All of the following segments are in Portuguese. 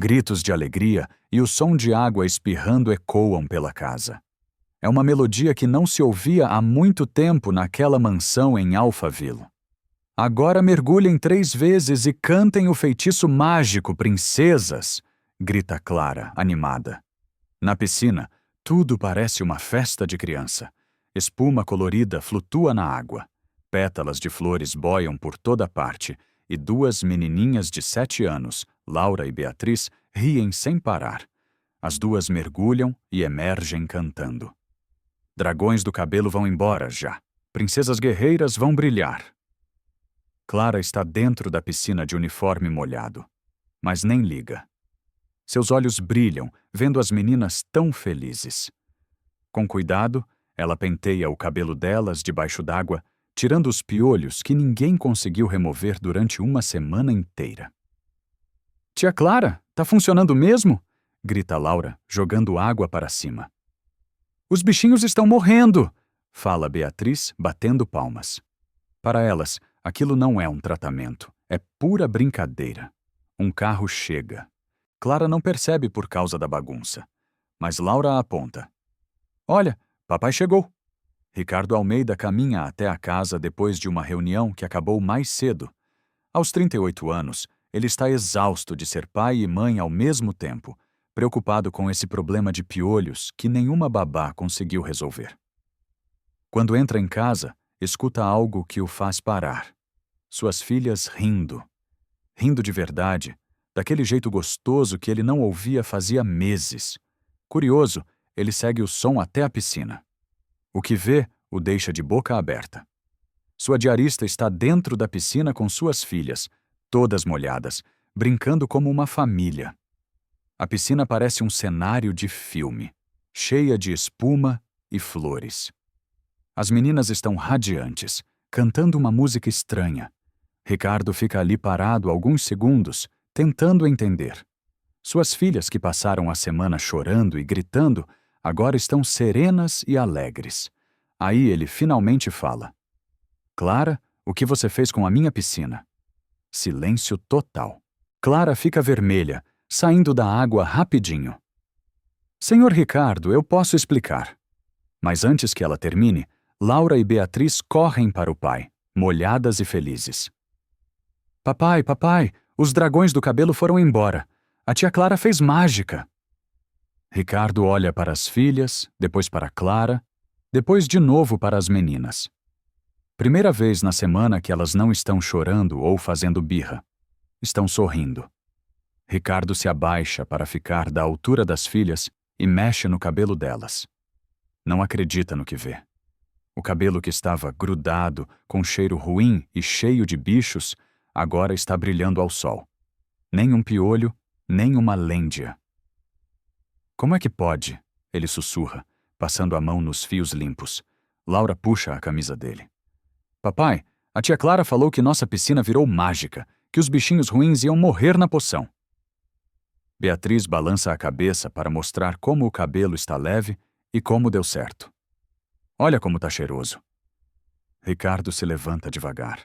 Gritos de alegria e o som de água espirrando ecoam pela casa. É uma melodia que não se ouvia há muito tempo naquela mansão em Alphaville. Agora mergulhem 3 vezes e cantem o feitiço mágico, princesas! Grita Clara, animada. Na piscina, tudo parece uma festa de criança. Espuma colorida flutua na água. Pétalas de flores boiam por toda parte e 2 menininhas de 7 anos, Laura e Beatriz, riem sem parar. As 2 mergulham e emergem cantando. Dragões do cabelo vão embora já. Princesas guerreiras vão brilhar. Clara está dentro da piscina de uniforme molhado, mas nem liga. Seus olhos brilham, vendo as meninas tão felizes. Com cuidado, ela penteia o cabelo delas debaixo d'água, tirando os piolhos que ninguém conseguiu remover durante uma semana inteira. Tia Clara, tá funcionando mesmo? Grita Laura, jogando água para cima. Os bichinhos estão morrendo! Fala Beatriz, batendo palmas. Para elas, aquilo não é um tratamento, é pura brincadeira. Um carro chega. Clara não percebe por causa da bagunça, mas Laura aponta. Olha, papai chegou. Ricardo Almeida caminha até a casa depois de uma reunião que acabou mais cedo. Aos 38 anos, ele está exausto de ser pai e mãe ao mesmo tempo, preocupado com esse problema de piolhos que nenhuma babá conseguiu resolver. Quando entra em casa, escuta algo que o faz parar. Suas filhas rindo. Rindo de verdade, daquele jeito gostoso que ele não ouvia fazia meses. Curioso, ele segue o som até a piscina. O que vê o deixa de boca aberta. Sua diarista está dentro da piscina com suas filhas, todas molhadas, brincando como uma família. A piscina parece um cenário de filme, cheia de espuma e flores. As meninas estão radiantes, cantando uma música estranha. Ricardo fica ali parado alguns segundos, tentando entender. Suas filhas, que passaram a semana chorando e gritando, agora estão serenas e alegres. Aí ele finalmente fala. Clara, o que você fez com a minha piscina? Silêncio total. Clara fica vermelha, saindo da água rapidinho. Senhor Ricardo, eu posso explicar. Mas antes que ela termine, Laura e Beatriz correm para o pai, molhadas e felizes. Papai, papai, os dragões do cabelo foram embora. A tia Clara fez mágica. Ricardo olha para as filhas, depois para Clara, depois de novo para as meninas. Primeira vez na semana que elas não estão chorando ou fazendo birra. Estão sorrindo. Ricardo se abaixa para ficar da altura das filhas e mexe no cabelo delas. Não acredita no que vê. O cabelo que estava grudado, com cheiro ruim e cheio de bichos, agora está brilhando ao sol. Nem um piolho, nem uma lêndia. Como é que pode? Ele sussurra, passando a mão nos fios limpos. Laura puxa a camisa dele. Papai, a tia Clara falou que nossa piscina virou mágica, que os bichinhos ruins iam morrer na poção. Beatriz balança a cabeça para mostrar como o cabelo está leve e como deu certo. Olha como tá cheiroso. Ricardo se levanta devagar.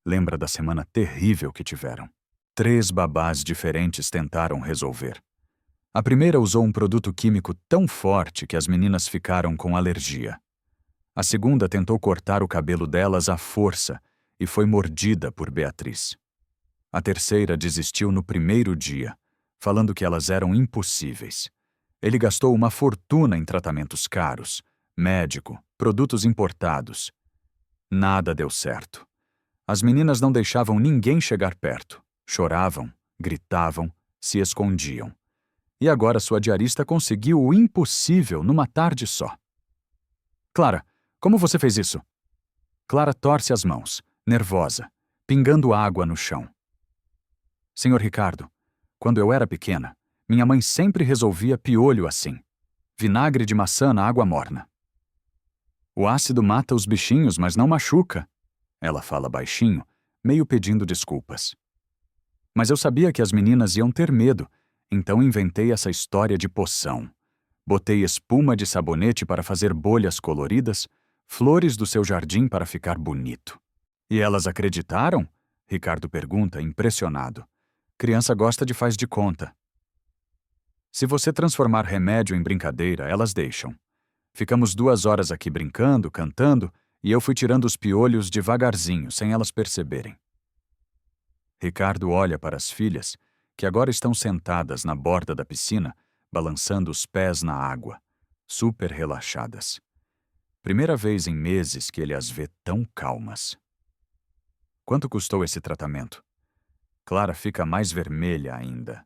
Lembra da semana terrível que tiveram. 3 babás diferentes tentaram resolver. A primeira usou um produto químico tão forte que as meninas ficaram com alergia. A segunda tentou cortar o cabelo delas à força e foi mordida por Beatriz. A terceira desistiu no primeiro dia, falando que elas eram impossíveis. Ele gastou uma fortuna em tratamentos caros, médico, produtos importados. Nada deu certo. As meninas não deixavam ninguém chegar perto. Choravam, gritavam, se escondiam. E agora sua diarista conseguiu o impossível numa tarde só. Clara, como você fez isso? Clara torce as mãos, nervosa, pingando água no chão. Senhor Ricardo, quando eu era pequena, minha mãe sempre resolvia piolho assim. Vinagre de maçã na água morna. O ácido mata os bichinhos, mas não machuca. Ela fala baixinho, meio pedindo desculpas. Mas eu sabia que as meninas iam ter medo, então inventei essa história de poção. Botei espuma de sabonete para fazer bolhas coloridas, flores do seu jardim para ficar bonito. E elas acreditaram? Ricardo pergunta, impressionado. Criança gosta de faz de conta. Se você transformar remédio em brincadeira, elas deixam. Ficamos 2 horas aqui brincando, cantando, e eu fui tirando os piolhos devagarzinho, sem elas perceberem. Ricardo olha para as filhas, que agora estão sentadas na borda da piscina, balançando os pés na água, super relaxadas. Primeira vez em meses que ele as vê tão calmas. Quanto custou esse tratamento? Clara fica mais vermelha ainda.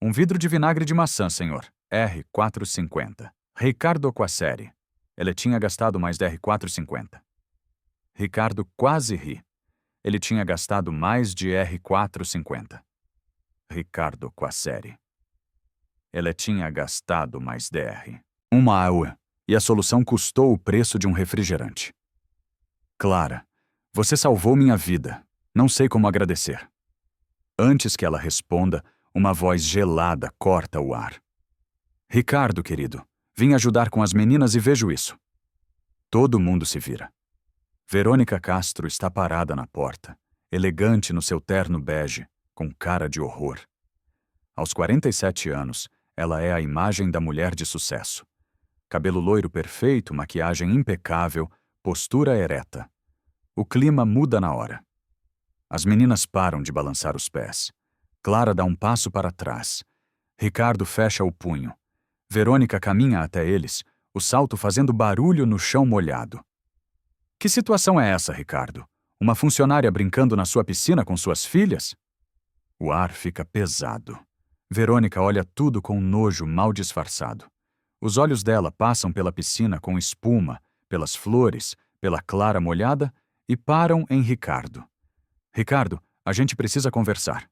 Um vidro de vinagre de maçã, senhor. R$ 4,50. Ricardo Quasseri. Ele tinha gastado mais de R$ 4,50. Ricardo quase ri. Ele tinha gastado mais de R$ 4,50. Ricardo Quasseri. Ele tinha gastado mais DR. Uma aula. E a solução custou o preço de um refrigerante. Clara, você salvou minha vida. Não sei como agradecer. Antes que ela responda, uma voz gelada corta o ar. Ricardo, querido, vim ajudar com as meninas e vejo isso. Todo mundo se vira. Verônica Castro está parada na porta, elegante no seu terno bege, com cara de horror. Aos 47 anos, ela é a imagem da mulher de sucesso. Cabelo loiro perfeito, maquiagem impecável, postura ereta. O clima muda na hora. As meninas param de balançar os pés. Clara dá um passo para trás. Ricardo fecha o punho. Verônica caminha até eles, o salto fazendo barulho no chão molhado. Que situação é essa, Ricardo? Uma funcionária brincando na sua piscina com suas filhas? O ar fica pesado. Verônica olha tudo com nojo mal disfarçado. Os olhos dela passam pela piscina com espuma, pelas flores, pela Clara molhada e param em Ricardo. Ricardo, a gente precisa conversar.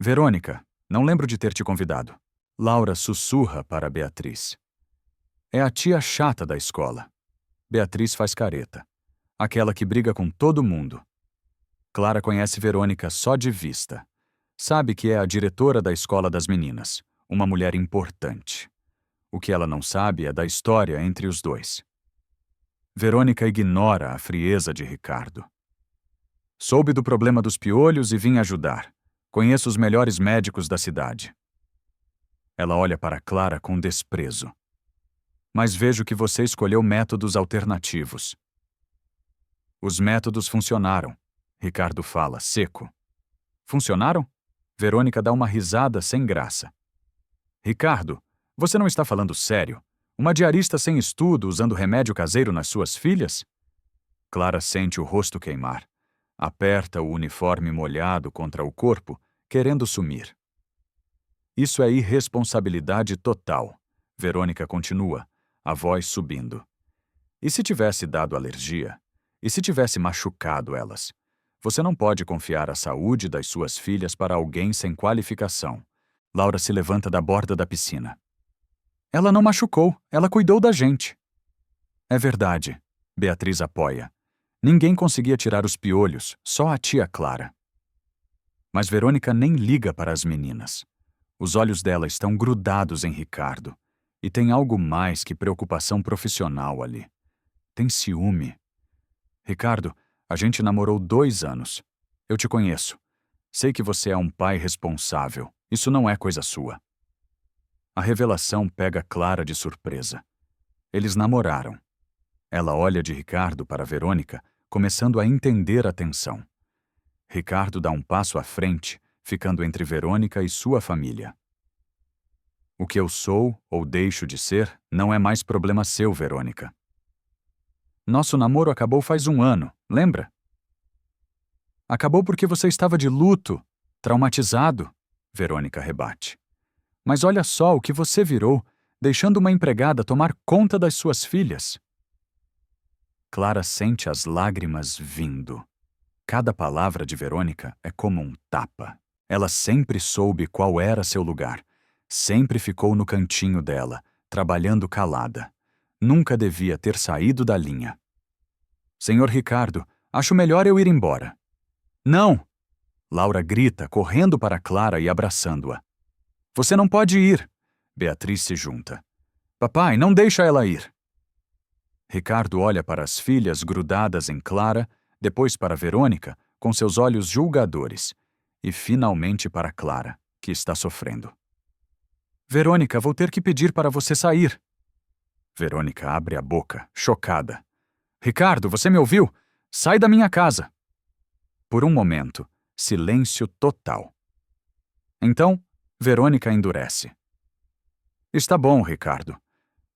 Verônica, não lembro de ter te convidado. Laura sussurra para Beatriz. É a tia chata da escola. Beatriz faz careta. Aquela que briga com todo mundo. Clara conhece Verônica só de vista. Sabe que é a diretora da escola das meninas, uma mulher importante. O que ela não sabe é da história entre os dois. Verônica ignora a frieza de Ricardo. Soube do problema dos piolhos e vim ajudar. Conheço os melhores médicos da cidade. Ela olha para Clara com desprezo. Mas vejo que você escolheu métodos alternativos. Os métodos funcionaram, Ricardo fala, seco. Funcionaram? Verônica dá uma risada sem graça. Ricardo, você não está falando sério? Uma diarista sem estudo usando remédio caseiro nas suas filhas? Clara sente o rosto queimar. Aperta o uniforme molhado contra o corpo, querendo sumir. Isso é irresponsabilidade total. Verônica continua, a voz subindo. E se tivesse dado alergia? E se tivesse machucado elas? Você não pode confiar a saúde das suas filhas para alguém sem qualificação. Laura se levanta da borda da piscina. Ela não machucou, ela cuidou da gente. É verdade, Beatriz apoia. Ninguém conseguia tirar os piolhos, só a tia Clara. Mas Verônica nem liga para as meninas. Os olhos dela estão grudados em Ricardo. E tem algo mais que preocupação profissional ali. Tem ciúme. Ricardo, a gente namorou 2 anos. Eu te conheço. Sei que você é um pai responsável. Isso não é coisa sua. A revelação pega Clara de surpresa. Eles namoraram. Ela olha de Ricardo para Verônica, começando a entender a tensão. Ricardo dá um passo à frente, ficando entre Verônica e sua família. O que eu sou ou deixo de ser não é mais problema seu, Verônica. Nosso namoro acabou faz 1 ano, lembra? Acabou porque você estava de luto, traumatizado, Verônica rebate. Mas olha só o que você virou, deixando uma empregada tomar conta das suas filhas. Clara sente as lágrimas vindo. Cada palavra de Verônica é como um tapa. Ela sempre soube qual era seu lugar. Sempre ficou no cantinho dela, trabalhando calada. Nunca devia ter saído da linha. Senhor Ricardo, acho melhor eu ir embora. Não! Laura grita, correndo para Clara e abraçando-a. Você não pode ir! Beatriz se junta. Papai, não deixa ela ir! Ricardo olha para as filhas grudadas em Clara, depois para Verônica, com seus olhos julgadores, e finalmente para Clara, que está sofrendo. Verônica, vou ter que pedir para você sair. Verônica abre a boca, chocada. Ricardo, você me ouviu? Sai da minha casa! Por um momento, silêncio total. Então, Verônica endurece. Está bom, Ricardo.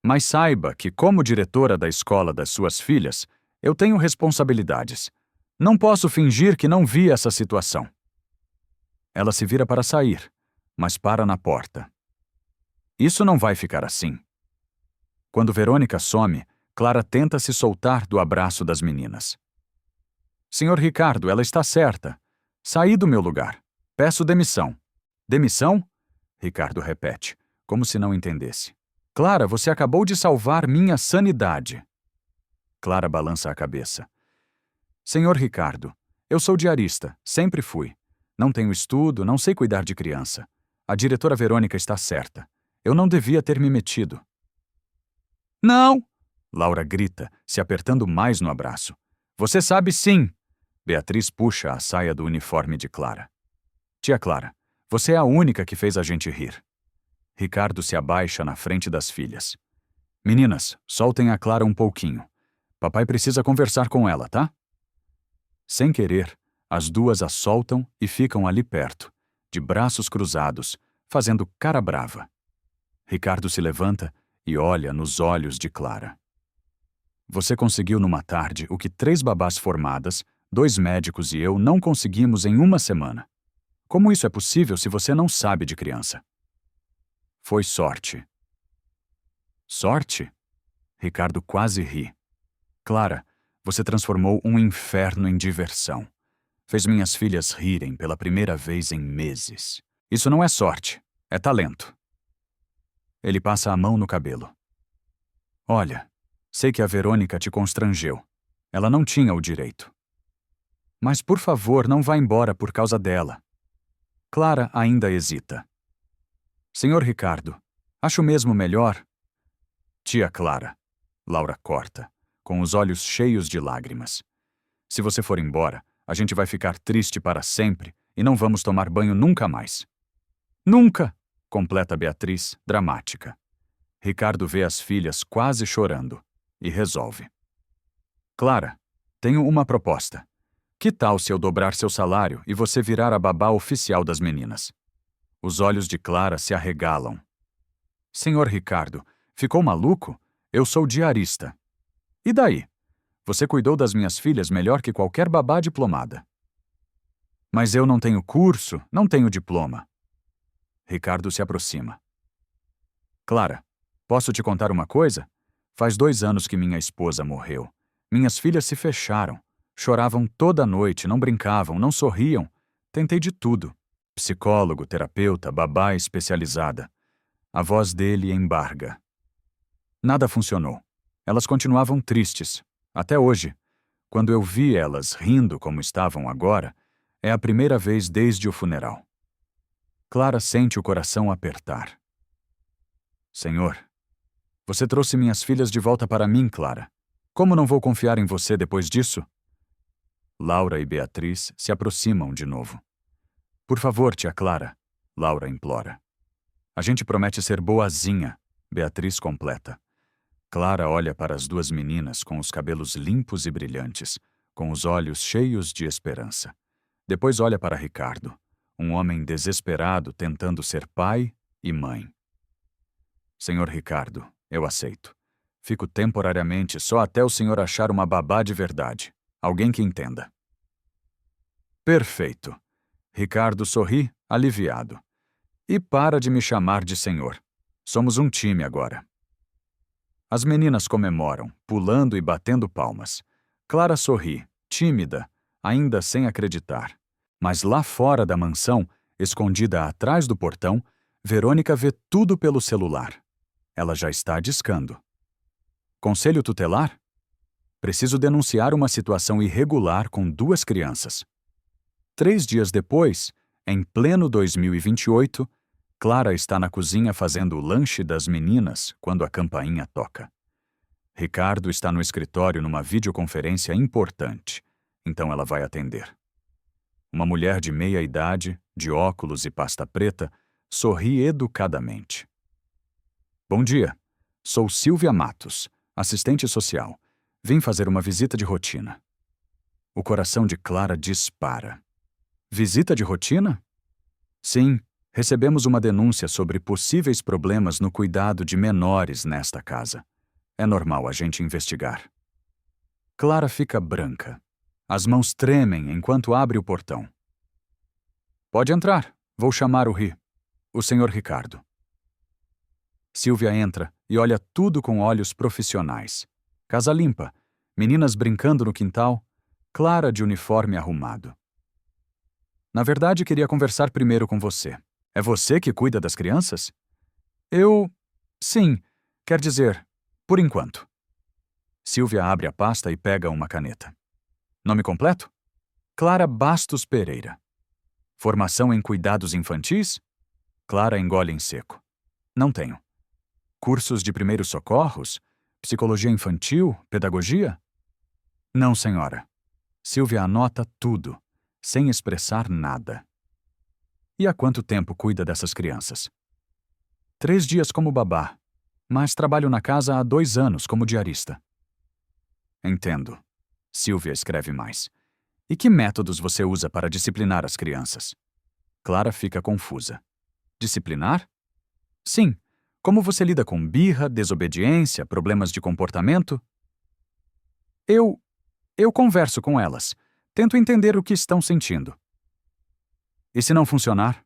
Mas saiba que, como diretora da escola das suas filhas, eu tenho responsabilidades. Não posso fingir que não vi essa situação. Ela se vira para sair, mas para na porta. Isso não vai ficar assim. Quando Verônica some, Clara tenta se soltar do abraço das meninas. Senhor Ricardo, ela está certa. Saí do meu lugar. Peço demissão. Demissão? Ricardo repete, como se não entendesse. Clara, você acabou de salvar minha sanidade. Clara balança a cabeça. Senhor Ricardo, eu sou diarista, sempre fui. Não tenho estudo, não sei cuidar de criança. A diretora Verônica está certa. Eu não devia ter me metido. Não! Laura grita, se apertando mais no abraço. Você sabe sim! Beatriz puxa a saia do uniforme de Clara. Tia Clara, você é a única que fez a gente rir. Ricardo se abaixa na frente das filhas. Meninas, soltem a Clara um pouquinho. Papai precisa conversar com ela, tá? Sem querer, as duas a soltam e ficam ali perto, de braços cruzados, fazendo cara brava. Ricardo se levanta e olha nos olhos de Clara. Você conseguiu numa tarde o que 3 babás formadas, 2 médicos e eu não conseguimos em uma semana. Como isso é possível se você não sabe de criança? Foi sorte. Sorte? Ricardo quase ri. Clara, você transformou um inferno em diversão. Fez minhas filhas rirem pela primeira vez em meses. Isso não é sorte, é talento. Ele passa a mão no cabelo. Olha, sei que a Verônica te constrangeu. Ela não tinha o direito. Mas, por favor, não vá embora por causa dela. Clara ainda hesita. Senhor Ricardo, acho mesmo melhor... Tia Clara, Laura corta, com os olhos cheios de lágrimas. Se você for embora, a gente vai ficar triste para sempre e não vamos tomar banho nunca mais. Nunca! Completa Beatriz, dramática. Ricardo vê as filhas quase chorando e resolve. Clara, tenho uma proposta. Que tal se eu dobrar seu salário e você virar a babá oficial das meninas? Os olhos de Clara se arregalam. Senhor Ricardo, ficou maluco? Eu sou diarista. E daí? Você cuidou das minhas filhas melhor que qualquer babá diplomada. Mas eu não tenho curso, não tenho diploma. Ricardo se aproxima. Clara, posso te contar uma coisa? Faz 2 anos que minha esposa morreu. Minhas filhas se fecharam. Choravam toda noite, não brincavam, não sorriam. Tentei de tudo. Psicólogo, terapeuta, babá especializada. A voz dele embarga. Nada funcionou. Elas continuavam tristes. Até hoje. Quando eu vi elas rindo como estavam agora, é a primeira vez desde o funeral. Clara sente o coração apertar. Senhor, você trouxe minhas filhas de volta para mim, Clara. Como não vou confiar em você depois disso? Laura e Beatriz se aproximam de novo. Por favor, tia Clara, Laura implora. A gente promete ser boazinha, Beatriz completa. Clara olha para as 2 meninas com os cabelos limpos e brilhantes, com os olhos cheios de esperança. Depois olha para Ricardo, um homem desesperado tentando ser pai e mãe. Senhor Ricardo, eu aceito. Fico temporariamente só até o senhor achar uma babá de verdade. Alguém que entenda. Perfeito. Ricardo sorri, aliviado. E para de me chamar de senhor. Somos um time agora. As meninas comemoram, pulando e batendo palmas. Clara sorri, tímida, ainda sem acreditar. Mas lá fora da mansão, escondida atrás do portão, Verônica vê tudo pelo celular. Ela já está discando. Conselho tutelar? Preciso denunciar uma situação irregular com 2 crianças. 3 dias depois, em pleno 2028, Clara está na cozinha fazendo o lanche das meninas quando a campainha toca. Ricardo está no escritório numa videoconferência importante, então ela vai atender. Uma mulher de meia idade, de óculos e pasta preta, sorri educadamente. Bom dia. Sou Silvia Matos, assistente social. Vim fazer uma visita de rotina. O coração de Clara dispara. Visita de rotina? Sim, recebemos uma denúncia sobre possíveis problemas no cuidado de menores nesta casa. É normal a gente investigar. Clara fica branca. As mãos tremem enquanto abre o portão. Pode entrar. Vou chamar o senhor Ricardo. Silvia entra e olha tudo com olhos profissionais. Casa limpa, meninas brincando no quintal, Clara de uniforme arrumado. Na verdade, queria conversar primeiro com você. É você que cuida das crianças? Sim, quer dizer, por enquanto. Silvia abre a pasta e pega uma caneta. Nome completo? Clara Bastos Pereira. Formação em cuidados infantis? Clara engole em seco. Não tenho. Cursos de primeiros socorros? Psicologia infantil? Pedagogia? Não, senhora. Silvia anota tudo, sem expressar nada. E há quanto tempo cuida dessas crianças? 3 dias como babá, mas trabalho na casa há 2 anos como diarista. Entendo. Silvia escreve mais. E que métodos você usa para disciplinar as crianças? Clara fica confusa. Disciplinar? Sim. Como você lida com birra, desobediência, problemas de comportamento? Eu converso com elas. Tento entender o que estão sentindo. E se não funcionar?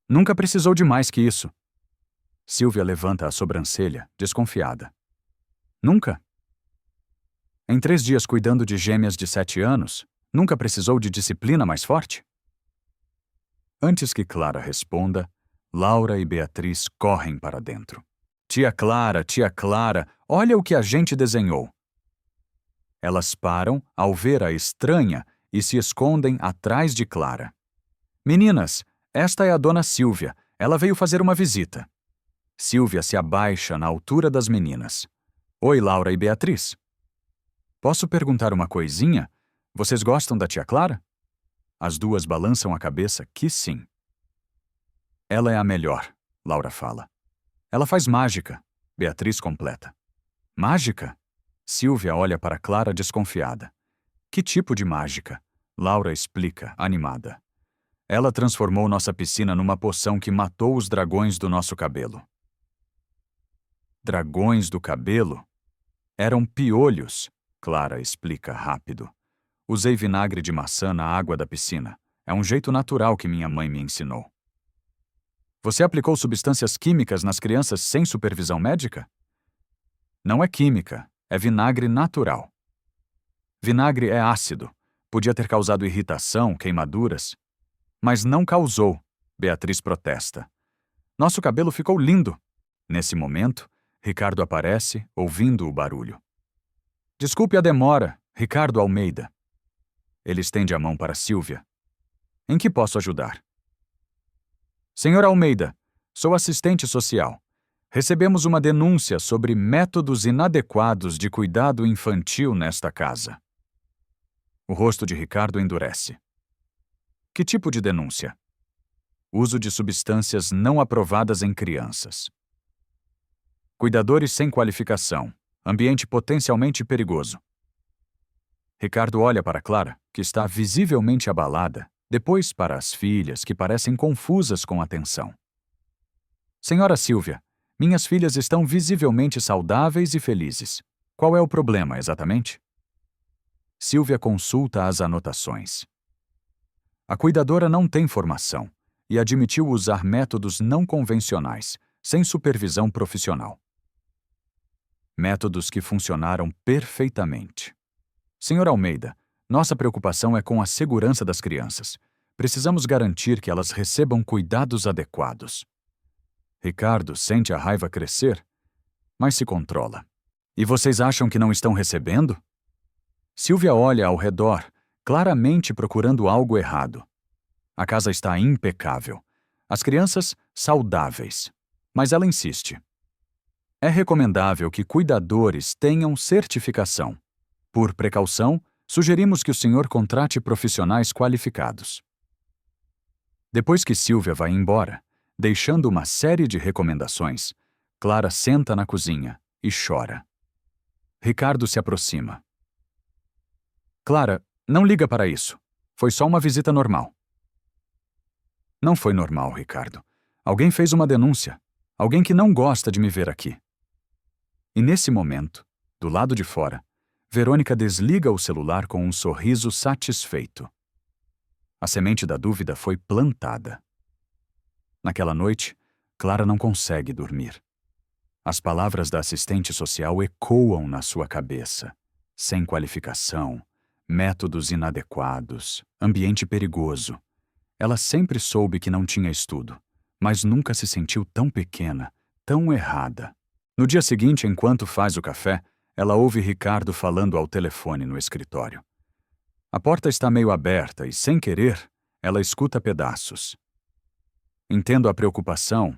Nunca precisou de mais que isso. Silvia levanta a sobrancelha, desconfiada. Nunca? Em 3 dias cuidando de gêmeas de 7 anos, nunca precisou de disciplina mais forte? Antes que Clara responda, Laura e Beatriz correm para dentro. Tia Clara, olha o que a gente desenhou. Elas param ao ver a estranha e se escondem atrás de Clara. Meninas, esta é a dona Silvia. Ela veio fazer uma visita. Silvia se abaixa na altura das meninas. Oi, Laura e Beatriz. Posso perguntar uma coisinha? Vocês gostam da tia Clara? As duas balançam a cabeça que sim. Ela é a melhor, Laura fala. Ela faz mágica, Beatriz completa. Mágica? Silvia olha para Clara desconfiada. Que tipo de mágica? Laura explica, animada. Ela transformou nossa piscina numa poção que matou os dragões do nosso cabelo. Dragões do cabelo? Eram piolhos, Clara explica rápido. Usei vinagre de maçã na água da piscina. É um jeito natural que minha mãe me ensinou. Você aplicou substâncias químicas nas crianças sem supervisão médica? Não é química, é vinagre natural. Vinagre é ácido. Podia ter causado irritação, queimaduras. Mas não causou, Beatriz protesta. Nosso cabelo ficou lindo. Nesse momento, Ricardo aparece, ouvindo o barulho. Desculpe a demora, Ricardo Almeida. Ele estende a mão para Silvia. Em que posso ajudar? Senhor Almeida, sou assistente social. Recebemos uma denúncia sobre métodos inadequados de cuidado infantil nesta casa. O rosto de Ricardo endurece. Que tipo de denúncia? Uso de substâncias não aprovadas em crianças. Cuidadores sem qualificação. Ambiente potencialmente perigoso. Ricardo olha para Clara, que está visivelmente abalada, depois para as filhas, que parecem confusas com a tensão. Senhora Silvia, minhas filhas estão visivelmente saudáveis e felizes. Qual é o problema, exatamente? Silvia consulta as anotações. A cuidadora não tem formação e admitiu usar métodos não convencionais, sem supervisão profissional. Métodos que funcionaram perfeitamente. Senhor Almeida, nossa preocupação é com a segurança das crianças. Precisamos garantir que elas recebam cuidados adequados. Ricardo sente a raiva crescer, mas se controla. E vocês acham que não estão recebendo? Silvia olha ao redor, claramente procurando algo errado. A casa está impecável. As crianças, saudáveis. Mas ela insiste. É recomendável que cuidadores tenham certificação. Por precaução, sugerimos que o senhor contrate profissionais qualificados. Depois que Silvia vai embora, deixando uma série de recomendações, Clara senta na cozinha e chora. Ricardo se aproxima. Clara, não liga para isso. Foi só uma visita normal. Não foi normal, Ricardo. Alguém fez uma denúncia. Alguém que não gosta de me ver aqui. E nesse momento, do lado de fora, Verônica desliga o celular com um sorriso satisfeito. A semente da dúvida foi plantada. Naquela noite, Clara não consegue dormir. As palavras da assistente social ecoam na sua cabeça. Sem qualificação, métodos inadequados, ambiente perigoso. Ela sempre soube que não tinha estudo, mas nunca se sentiu tão pequena, tão errada. No dia seguinte, enquanto faz o café, ela ouve Ricardo falando ao telefone no escritório. A porta está meio aberta e, sem querer, ela escuta pedaços. Entendo a preocupação.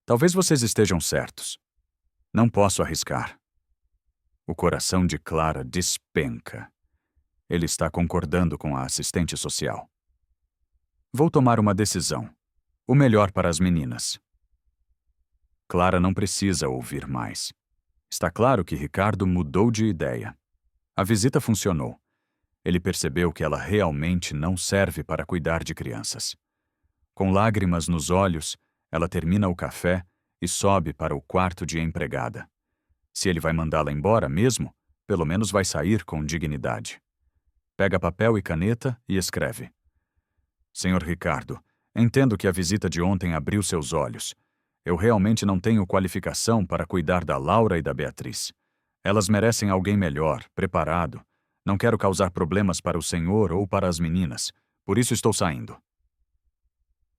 Talvez vocês estejam certos. Não posso arriscar. O coração de Clara despenca. Ele está concordando com a assistente social. Vou tomar uma decisão. O melhor para as meninas. Clara não precisa ouvir mais. Está claro que Ricardo mudou de ideia. A visita funcionou. Ele percebeu que ela realmente não serve para cuidar de crianças. Com lágrimas nos olhos, ela termina o café e sobe para o quarto de empregada. Se ele vai mandá-la embora mesmo, pelo menos vai sair com dignidade. Pega papel e caneta e escreve. Senhor Ricardo, entendo que a visita de ontem abriu seus olhos. Eu realmente não tenho qualificação para cuidar da Laura e da Beatriz. Elas merecem alguém melhor, preparado. Não quero causar problemas para o senhor ou para as meninas, por isso estou saindo.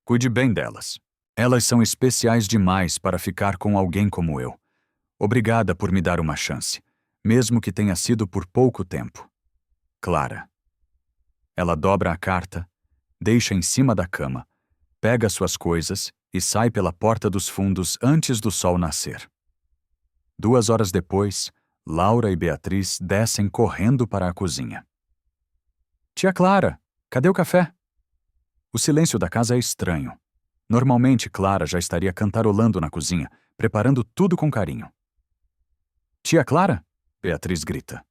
Cuide bem delas. Elas são especiais demais para ficar com alguém como eu. Obrigada por me dar uma chance, mesmo que tenha sido por pouco tempo. Clara. Ela dobra a carta, deixa em cima da cama, pega suas coisas e sai pela porta dos fundos antes do sol nascer. 2 horas depois, Laura e Beatriz descem correndo para a cozinha. Tia Clara, cadê o café? O silêncio da casa é estranho. Normalmente, Clara já estaria cantarolando na cozinha, preparando tudo com carinho. Tia Clara? Beatriz grita.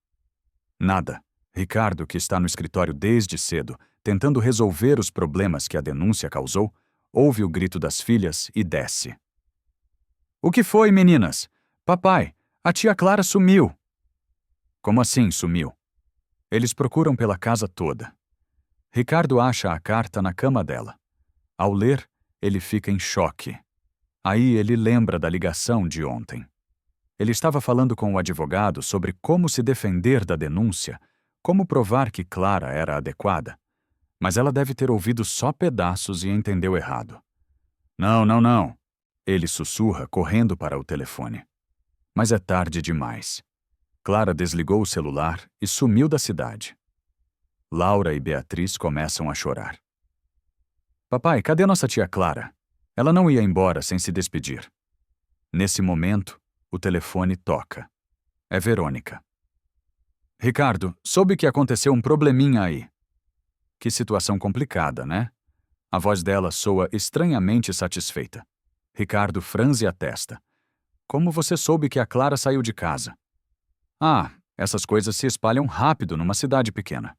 Nada. Ricardo, que está no escritório desde cedo, tentando resolver os problemas que a denúncia causou, ouve o grito das filhas e desce. O que foi, meninas? Papai, a tia Clara sumiu. Como assim sumiu? Eles procuram pela casa toda. Ricardo acha a carta na cama dela. Ao ler, ele fica em choque. Aí ele lembra da ligação de ontem. Ele estava falando com o advogado sobre como se defender da denúncia, como provar que Clara era adequada. Mas ela deve ter ouvido só pedaços e entendeu errado. Não, não, não. Ele sussurra, correndo para o telefone. Mas é tarde demais. Clara desligou o celular e sumiu da cidade. Laura e Beatriz começam a chorar. Papai, cadê nossa tia Clara? Ela não ia embora sem se despedir. Nesse momento, o telefone toca. É Verônica. Ricardo, soube que aconteceu um probleminha aí. Que situação complicada, né? A voz dela soa estranhamente satisfeita. Ricardo franze a testa. Como você soube que a Clara saiu de casa? Ah, essas coisas se espalham rápido numa cidade pequena.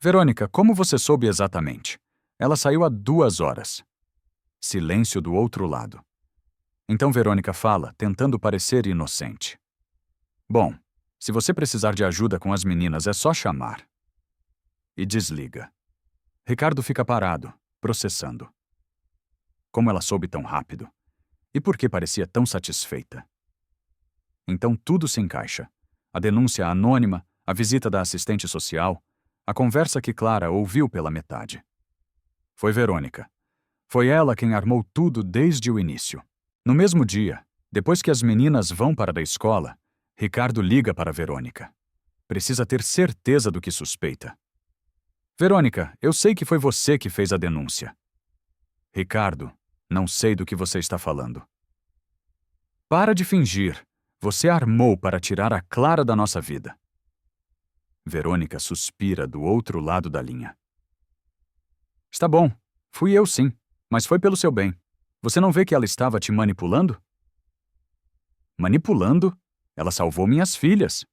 Verônica, como você soube exatamente? Ela saiu há 2 horas. Silêncio do outro lado. Então Verônica fala, tentando parecer inocente. Bom, se você precisar de ajuda com as meninas, é só chamar. E desliga. Ricardo fica parado, processando. Como ela soube tão rápido? E por que parecia tão satisfeita? Então tudo se encaixa. A denúncia anônima, a visita da assistente social, a conversa que Clara ouviu pela metade. Foi Verônica. Foi ela quem armou tudo desde o início. No mesmo dia, depois que as meninas vão para a escola, Ricardo liga para Verônica. Precisa ter certeza do que suspeita. Verônica, eu sei que foi você que fez a denúncia. Ricardo, não sei do que você está falando. Para de fingir. Você armou para tirar a Clara da nossa vida. Verônica suspira do outro lado da linha. Está bom, fui eu sim, mas foi pelo seu bem. Você não vê que ela estava te manipulando? Manipulando? Ela salvou minhas filhas.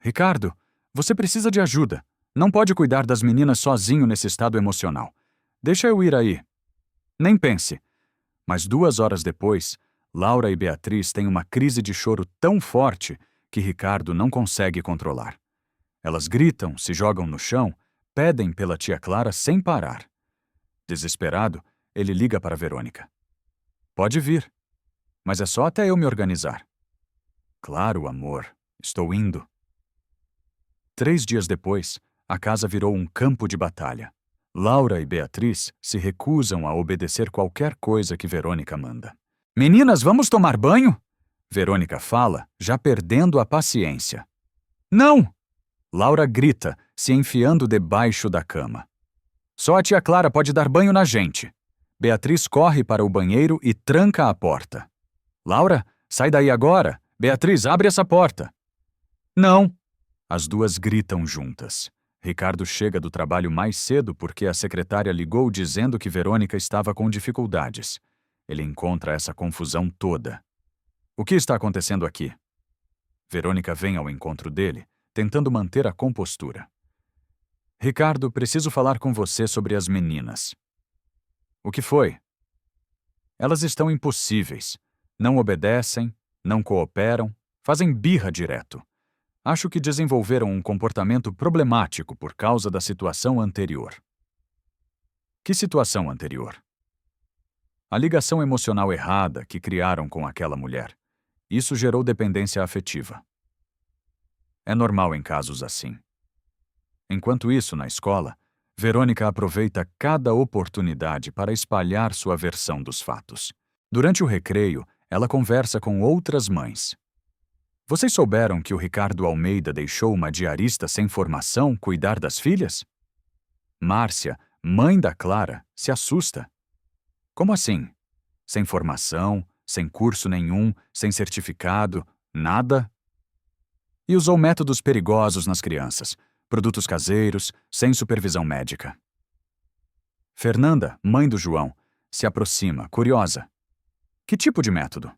Ricardo, você precisa de ajuda. Não pode cuidar das meninas sozinho nesse estado emocional. Deixa eu ir aí. Nem pense. Mas 2 horas depois, Laura e Beatriz têm uma crise de choro tão forte que Ricardo não consegue controlar. Elas gritam, se jogam no chão, pedem pela tia Clara sem parar. Desesperado, ele liga para Verônica. Pode vir, mas é só até eu me organizar. Claro, amor, estou indo. 3 dias depois, a casa virou um campo de batalha. Laura e Beatriz se recusam a obedecer qualquer coisa que Verônica manda. Meninas, vamos tomar banho? Verônica fala, já perdendo a paciência. Não! Laura grita, se enfiando debaixo da cama. Só a tia Clara pode dar banho na gente. Beatriz corre para o banheiro e tranca a porta. Laura, sai daí agora. Beatriz, abre essa porta. Não! As duas gritam juntas. Ricardo chega do trabalho mais cedo porque a secretária ligou dizendo que Verônica estava com dificuldades. Ele encontra essa confusão toda. O que está acontecendo aqui? Verônica vem ao encontro dele, tentando manter a compostura. Ricardo, preciso falar com você sobre as meninas. O que foi? Elas estão impossíveis. Não obedecem, não cooperam, fazem birra direto. Acho que desenvolveram um comportamento problemático por causa da situação anterior. Que situação anterior? A ligação emocional errada que criaram com aquela mulher. Isso gerou dependência afetiva. É normal em casos assim. Enquanto isso, na escola, Verônica aproveita cada oportunidade para espalhar sua versão dos fatos. Durante o recreio, ela conversa com outras mães. Vocês souberam que o Ricardo Almeida deixou uma diarista sem formação cuidar das filhas? Márcia, mãe da Clara, se assusta. Como assim? Sem formação, sem curso nenhum, sem certificado, nada? E usou métodos perigosos nas crianças, produtos caseiros, sem supervisão médica. Fernanda, mãe do João, se aproxima, curiosa. Que tipo de método?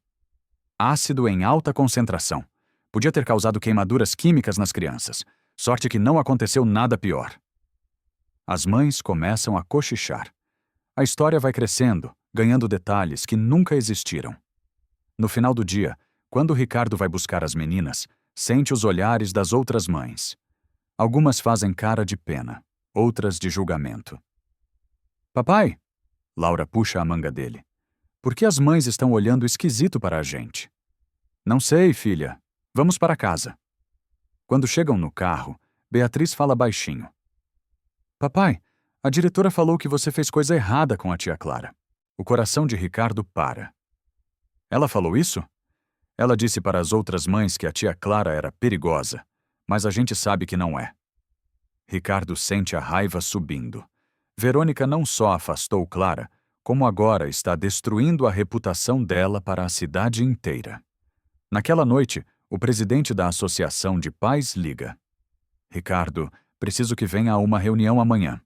Ácido em alta concentração. Podia ter causado queimaduras químicas nas crianças. Sorte que não aconteceu nada pior. As mães começam a cochichar. A história vai crescendo, ganhando detalhes que nunca existiram. No final do dia, quando Ricardo vai buscar as meninas, sente os olhares das outras mães. Algumas fazem cara de pena, outras de julgamento. Papai! Laura puxa a manga dele. Por que as mães estão olhando esquisito para a gente? Não sei, filha. Vamos para casa. Quando chegam no carro, Beatriz fala baixinho. Papai, a diretora falou que você fez coisa errada com a tia Clara. O coração de Ricardo para. Ela falou isso? Ela disse para as outras mães que a tia Clara era perigosa, mas a gente sabe que não é. Ricardo sente a raiva subindo. Verônica não só afastou Clara, como agora está destruindo a reputação dela para a cidade inteira. Naquela noite, o presidente da Associação de Pais liga. Ricardo, preciso que venha a uma reunião amanhã.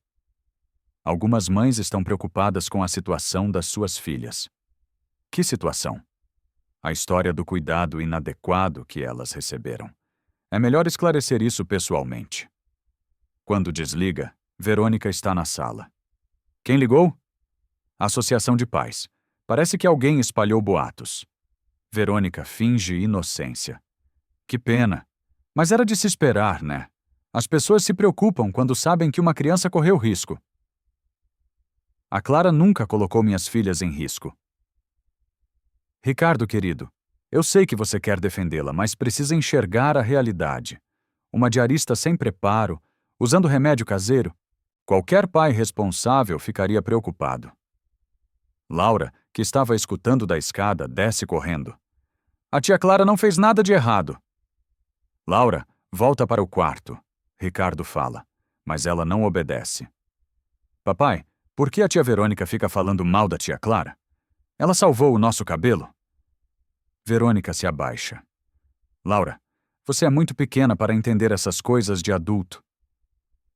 Algumas mães estão preocupadas com a situação das suas filhas. Que situação? A história do cuidado inadequado que elas receberam. É melhor esclarecer isso pessoalmente. Quando desliga, Verônica está na sala. Quem ligou? Associação de Pais. Parece que alguém espalhou boatos. Verônica finge inocência. Que pena. Mas era de se esperar, né? As pessoas se preocupam quando sabem que uma criança correu risco. A Clara nunca colocou minhas filhas em risco. Ricardo, querido, eu sei que você quer defendê-la, mas precisa enxergar a realidade. Uma diarista sem preparo, usando remédio caseiro, qualquer pai responsável ficaria preocupado. Laura, que estava escutando da escada, desce correndo. A tia Clara não fez nada de errado. Laura, volta para o quarto. Ricardo fala, mas ela não obedece. Papai, por que a tia Verônica fica falando mal da tia Clara? Ela salvou o nosso cabelo? Verônica se abaixa. Laura, você é muito pequena para entender essas coisas de adulto.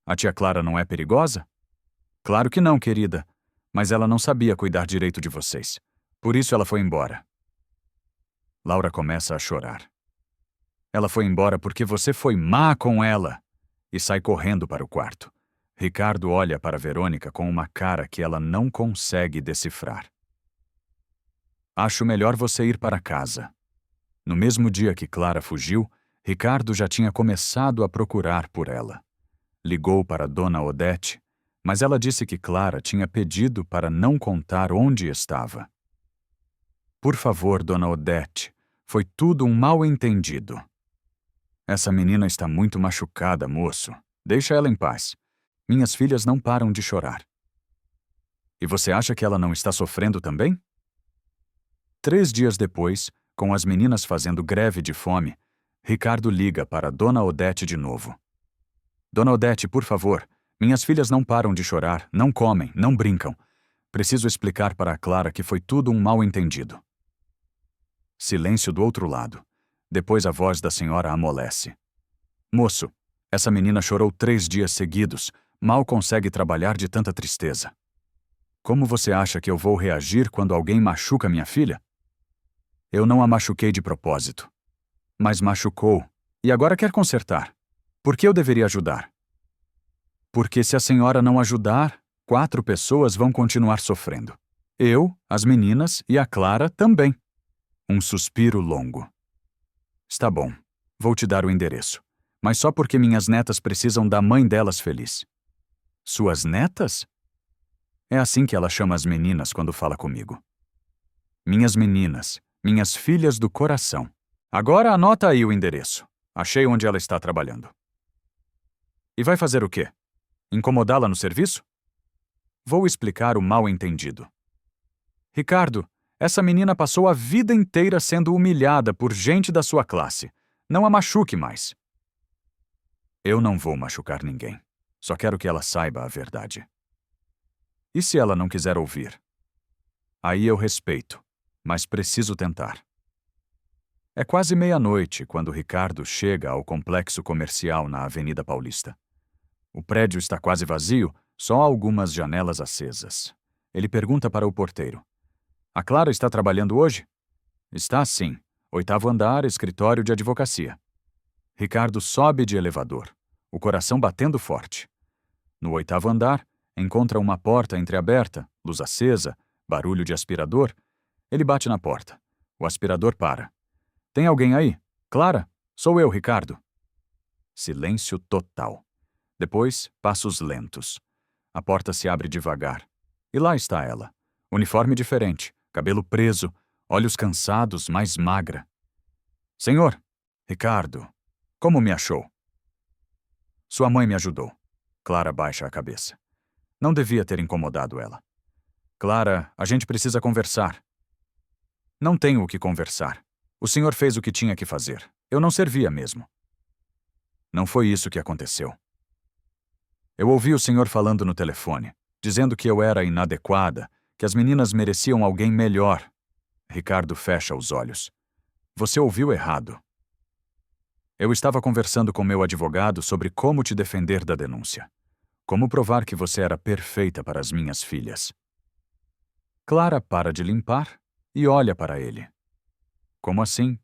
A tia Clara não é perigosa? Claro que não, querida. Mas ela não sabia cuidar direito de vocês. Por isso ela foi embora. Laura começa a chorar. Ela foi embora porque você foi má com ela. E sai correndo para o quarto. Ricardo olha para Verônica com uma cara que ela não consegue decifrar. Acho melhor você ir para casa. No mesmo dia que Clara fugiu, Ricardo já tinha começado a procurar por ela. Ligou para Dona Odete, mas ela disse que Clara tinha pedido para não contar onde estava. Por favor, Dona Odete, foi tudo um mal-entendido. Essa menina está muito machucada, moço. Deixa ela em paz. Minhas filhas não param de chorar. E você acha que ela não está sofrendo também? 3 dias depois, com as meninas fazendo greve de fome, Ricardo liga para Dona Odete de novo. Dona Odete, por favor, minhas filhas não param de chorar, não comem, não brincam. Preciso explicar para a Clara que foi tudo um mal-entendido. Silêncio do outro lado. Depois a voz da senhora amolece. Moço, essa menina chorou 3 dias seguidos, mal consegue trabalhar de tanta tristeza. Como você acha que eu vou reagir quando alguém machuca minha filha? Eu não a machuquei de propósito. Mas machucou, e agora quer consertar. Por que eu deveria ajudar? Porque se a senhora não ajudar, 4 pessoas vão continuar sofrendo. Eu, as meninas e a Clara também. Um suspiro longo. Está bom, vou te dar o endereço. Mas só porque minhas netas precisam da mãe delas feliz. Suas netas? É assim que ela chama as meninas quando fala comigo. Minhas meninas, minhas filhas do coração. Agora anota aí o endereço. Achei onde ela está trabalhando. E vai fazer o quê? Incomodá-la no serviço? Vou explicar o mal-entendido. Ricardo, essa menina passou a vida inteira sendo humilhada por gente da sua classe. Não a machuque mais. Eu não vou machucar ninguém. Só quero que ela saiba a verdade. E se ela não quiser ouvir? Aí eu respeito, mas preciso tentar. É quase meia-noite quando Ricardo chega ao complexo comercial na Avenida Paulista. O prédio está quase vazio, só algumas janelas acesas. Ele pergunta para o porteiro. A Clara está trabalhando hoje? Está sim. 8º andar, escritório de advocacia. Ricardo sobe de elevador, o coração batendo forte. No 8º andar, encontra uma porta entreaberta, luz acesa, barulho de aspirador. Ele bate na porta. O aspirador para. Tem alguém aí? Clara? Sou eu, Ricardo. Silêncio total. Depois, passos lentos. A porta se abre devagar. E lá está ela. Uniforme diferente, cabelo preso, olhos cansados, mais magra. Senhor, Ricardo, como me achou? Sua mãe me ajudou. Clara baixa a cabeça. Não devia ter incomodado ela. Clara, a gente precisa conversar. Não tenho o que conversar. O senhor fez o que tinha que fazer. Eu não servia mesmo. Não foi isso que aconteceu. Eu ouvi o senhor falando no telefone, dizendo que eu era inadequada, que as meninas mereciam alguém melhor. Ricardo fecha os olhos. Você ouviu errado. Eu estava conversando com meu advogado sobre como te defender da denúncia. Como provar que você era perfeita para as minhas filhas. Clara para de limpar e olha para ele. Como assim?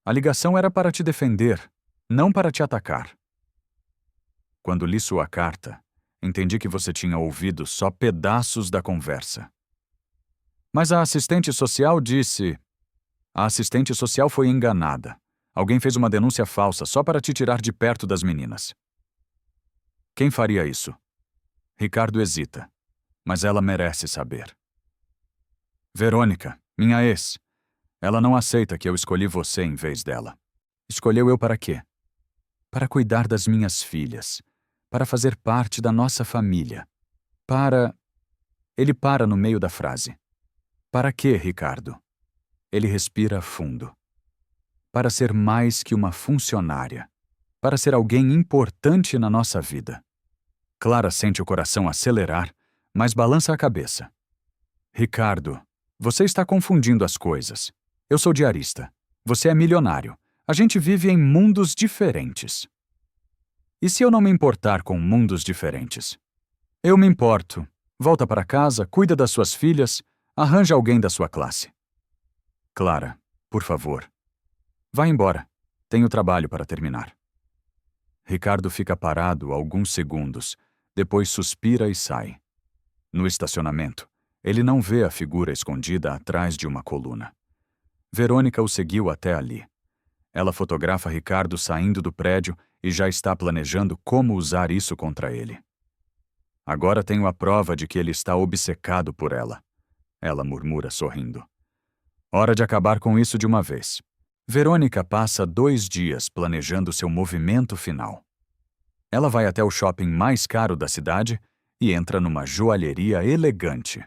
A ligação era para te defender, não para te atacar. Quando li sua carta, entendi que você tinha ouvido só pedaços da conversa. Mas a assistente social disse... A assistente social foi enganada. Alguém fez uma denúncia falsa só para te tirar de perto das meninas. Quem faria isso? Ricardo hesita, mas ela merece saber. Verônica, minha ex. Ela não aceita que eu escolhi você em vez dela. Escolheu eu para quê? Para cuidar das minhas filhas. Para fazer parte da nossa família. Para... Ele para no meio da frase. Para quê, Ricardo? Ele respira fundo. Para ser mais que uma funcionária. Para ser alguém importante na nossa vida. Clara sente o coração acelerar, mas balança a cabeça. Ricardo, você está confundindo as coisas. Eu sou diarista. Você é milionário. A gente vive em mundos diferentes. E se eu não me importar com mundos diferentes? Eu me importo. Volta para casa, cuida das suas filhas, arranja alguém da sua classe. Clara, por favor. Vá embora. Tenho trabalho para terminar. Ricardo fica parado alguns segundos, depois suspira e sai. No estacionamento, ele não vê a figura escondida atrás de uma coluna. Verônica o seguiu até ali. Ela fotografa Ricardo saindo do prédio e já está planejando como usar isso contra ele. Agora tenho a prova de que ele está obcecado por ela. Ela murmura sorrindo. Hora de acabar com isso de uma vez. Verônica passa 2 dias planejando seu movimento final. Ela vai até o shopping mais caro da cidade e entra numa joalheria elegante.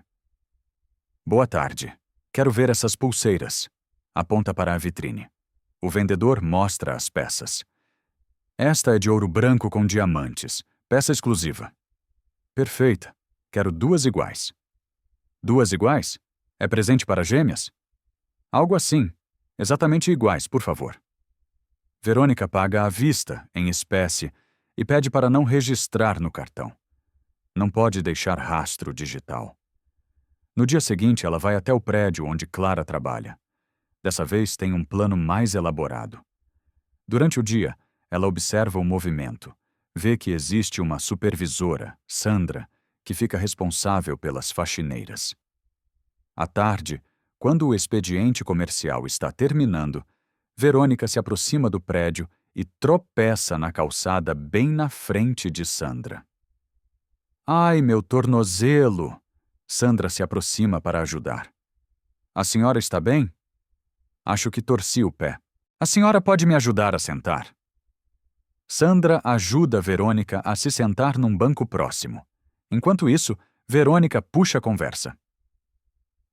Boa tarde. Quero ver essas pulseiras. Aponta para a vitrine. O vendedor mostra as peças. Esta é de ouro branco com diamantes. Peça exclusiva. Perfeita. Quero 2 iguais. 2 iguais? É presente para gêmeas? Algo assim. Exatamente iguais, por favor. Verônica paga à vista, em espécie, e pede para não registrar no cartão. Não pode deixar rastro digital. No dia seguinte, ela vai até o prédio onde Clara trabalha. Dessa vez, tem um plano mais elaborado. Durante o dia, ela observa o movimento. Vê que existe uma supervisora, Sandra, que fica responsável pelas faxineiras. À tarde, quando o expediente comercial está terminando, Verônica se aproxima do prédio e tropeça na calçada bem na frente de Sandra. Ai, meu tornozelo! Sandra se aproxima para ajudar. A senhora está bem? Acho que torci o pé. A senhora pode me ajudar a sentar? Sandra ajuda Verônica a se sentar num banco próximo. Enquanto isso, Verônica puxa a conversa.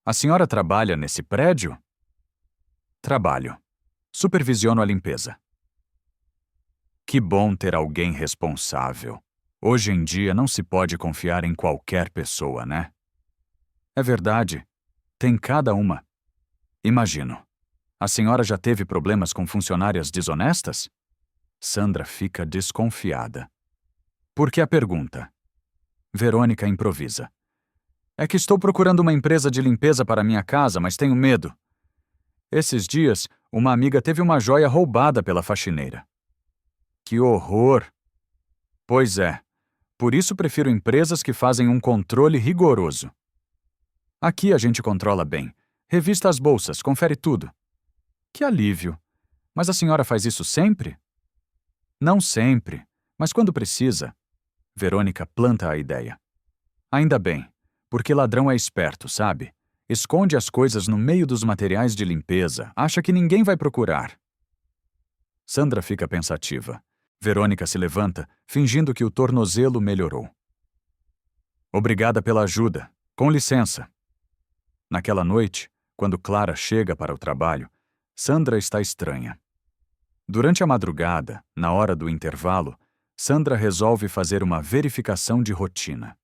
A senhora trabalha nesse prédio? Trabalho. Supervisiono a limpeza. Que bom ter alguém responsável. Hoje em dia não se pode confiar em qualquer pessoa, né? É verdade. Tem cada uma. Imagino. A senhora já teve problemas com funcionárias desonestas? Sandra fica desconfiada. Por que a pergunta? Verônica improvisa. É que estou procurando uma empresa de limpeza para minha casa, mas tenho medo. Esses dias, uma amiga teve uma joia roubada pela faxineira. Que horror! Pois é. Por isso prefiro empresas que fazem um controle rigoroso. Aqui a gente controla bem. Revista as bolsas, confere tudo. Que alívio! Mas a senhora faz isso sempre? Não sempre, mas quando precisa. Verônica planta a ideia. Ainda bem, porque ladrão é esperto, sabe? Esconde as coisas no meio dos materiais de limpeza, acha que ninguém vai procurar. Sandra fica pensativa. Verônica se levanta, fingindo que o tornozelo melhorou. Obrigada pela ajuda. Com licença. Naquela noite, quando Clara chega para o trabalho, Sandra está estranha. Durante a madrugada, na hora do intervalo, Sandra resolve fazer uma verificação de rotina.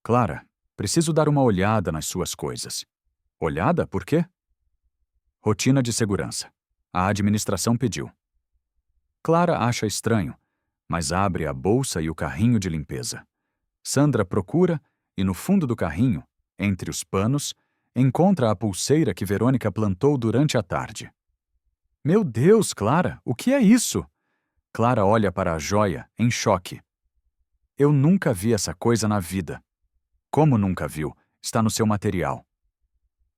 Clara, preciso dar uma olhada nas suas coisas. Olhada? Por quê? Rotina de segurança. A administração pediu. Clara acha estranho, mas abre a bolsa e o carrinho de limpeza. Sandra procura e, no fundo do carrinho, entre os panos, encontra a pulseira que Verônica plantou durante a tarde. Meu Deus, Clara, o que é isso? Clara olha para a joia, em choque. Eu nunca vi essa coisa na vida. Como nunca viu? Está no seu material.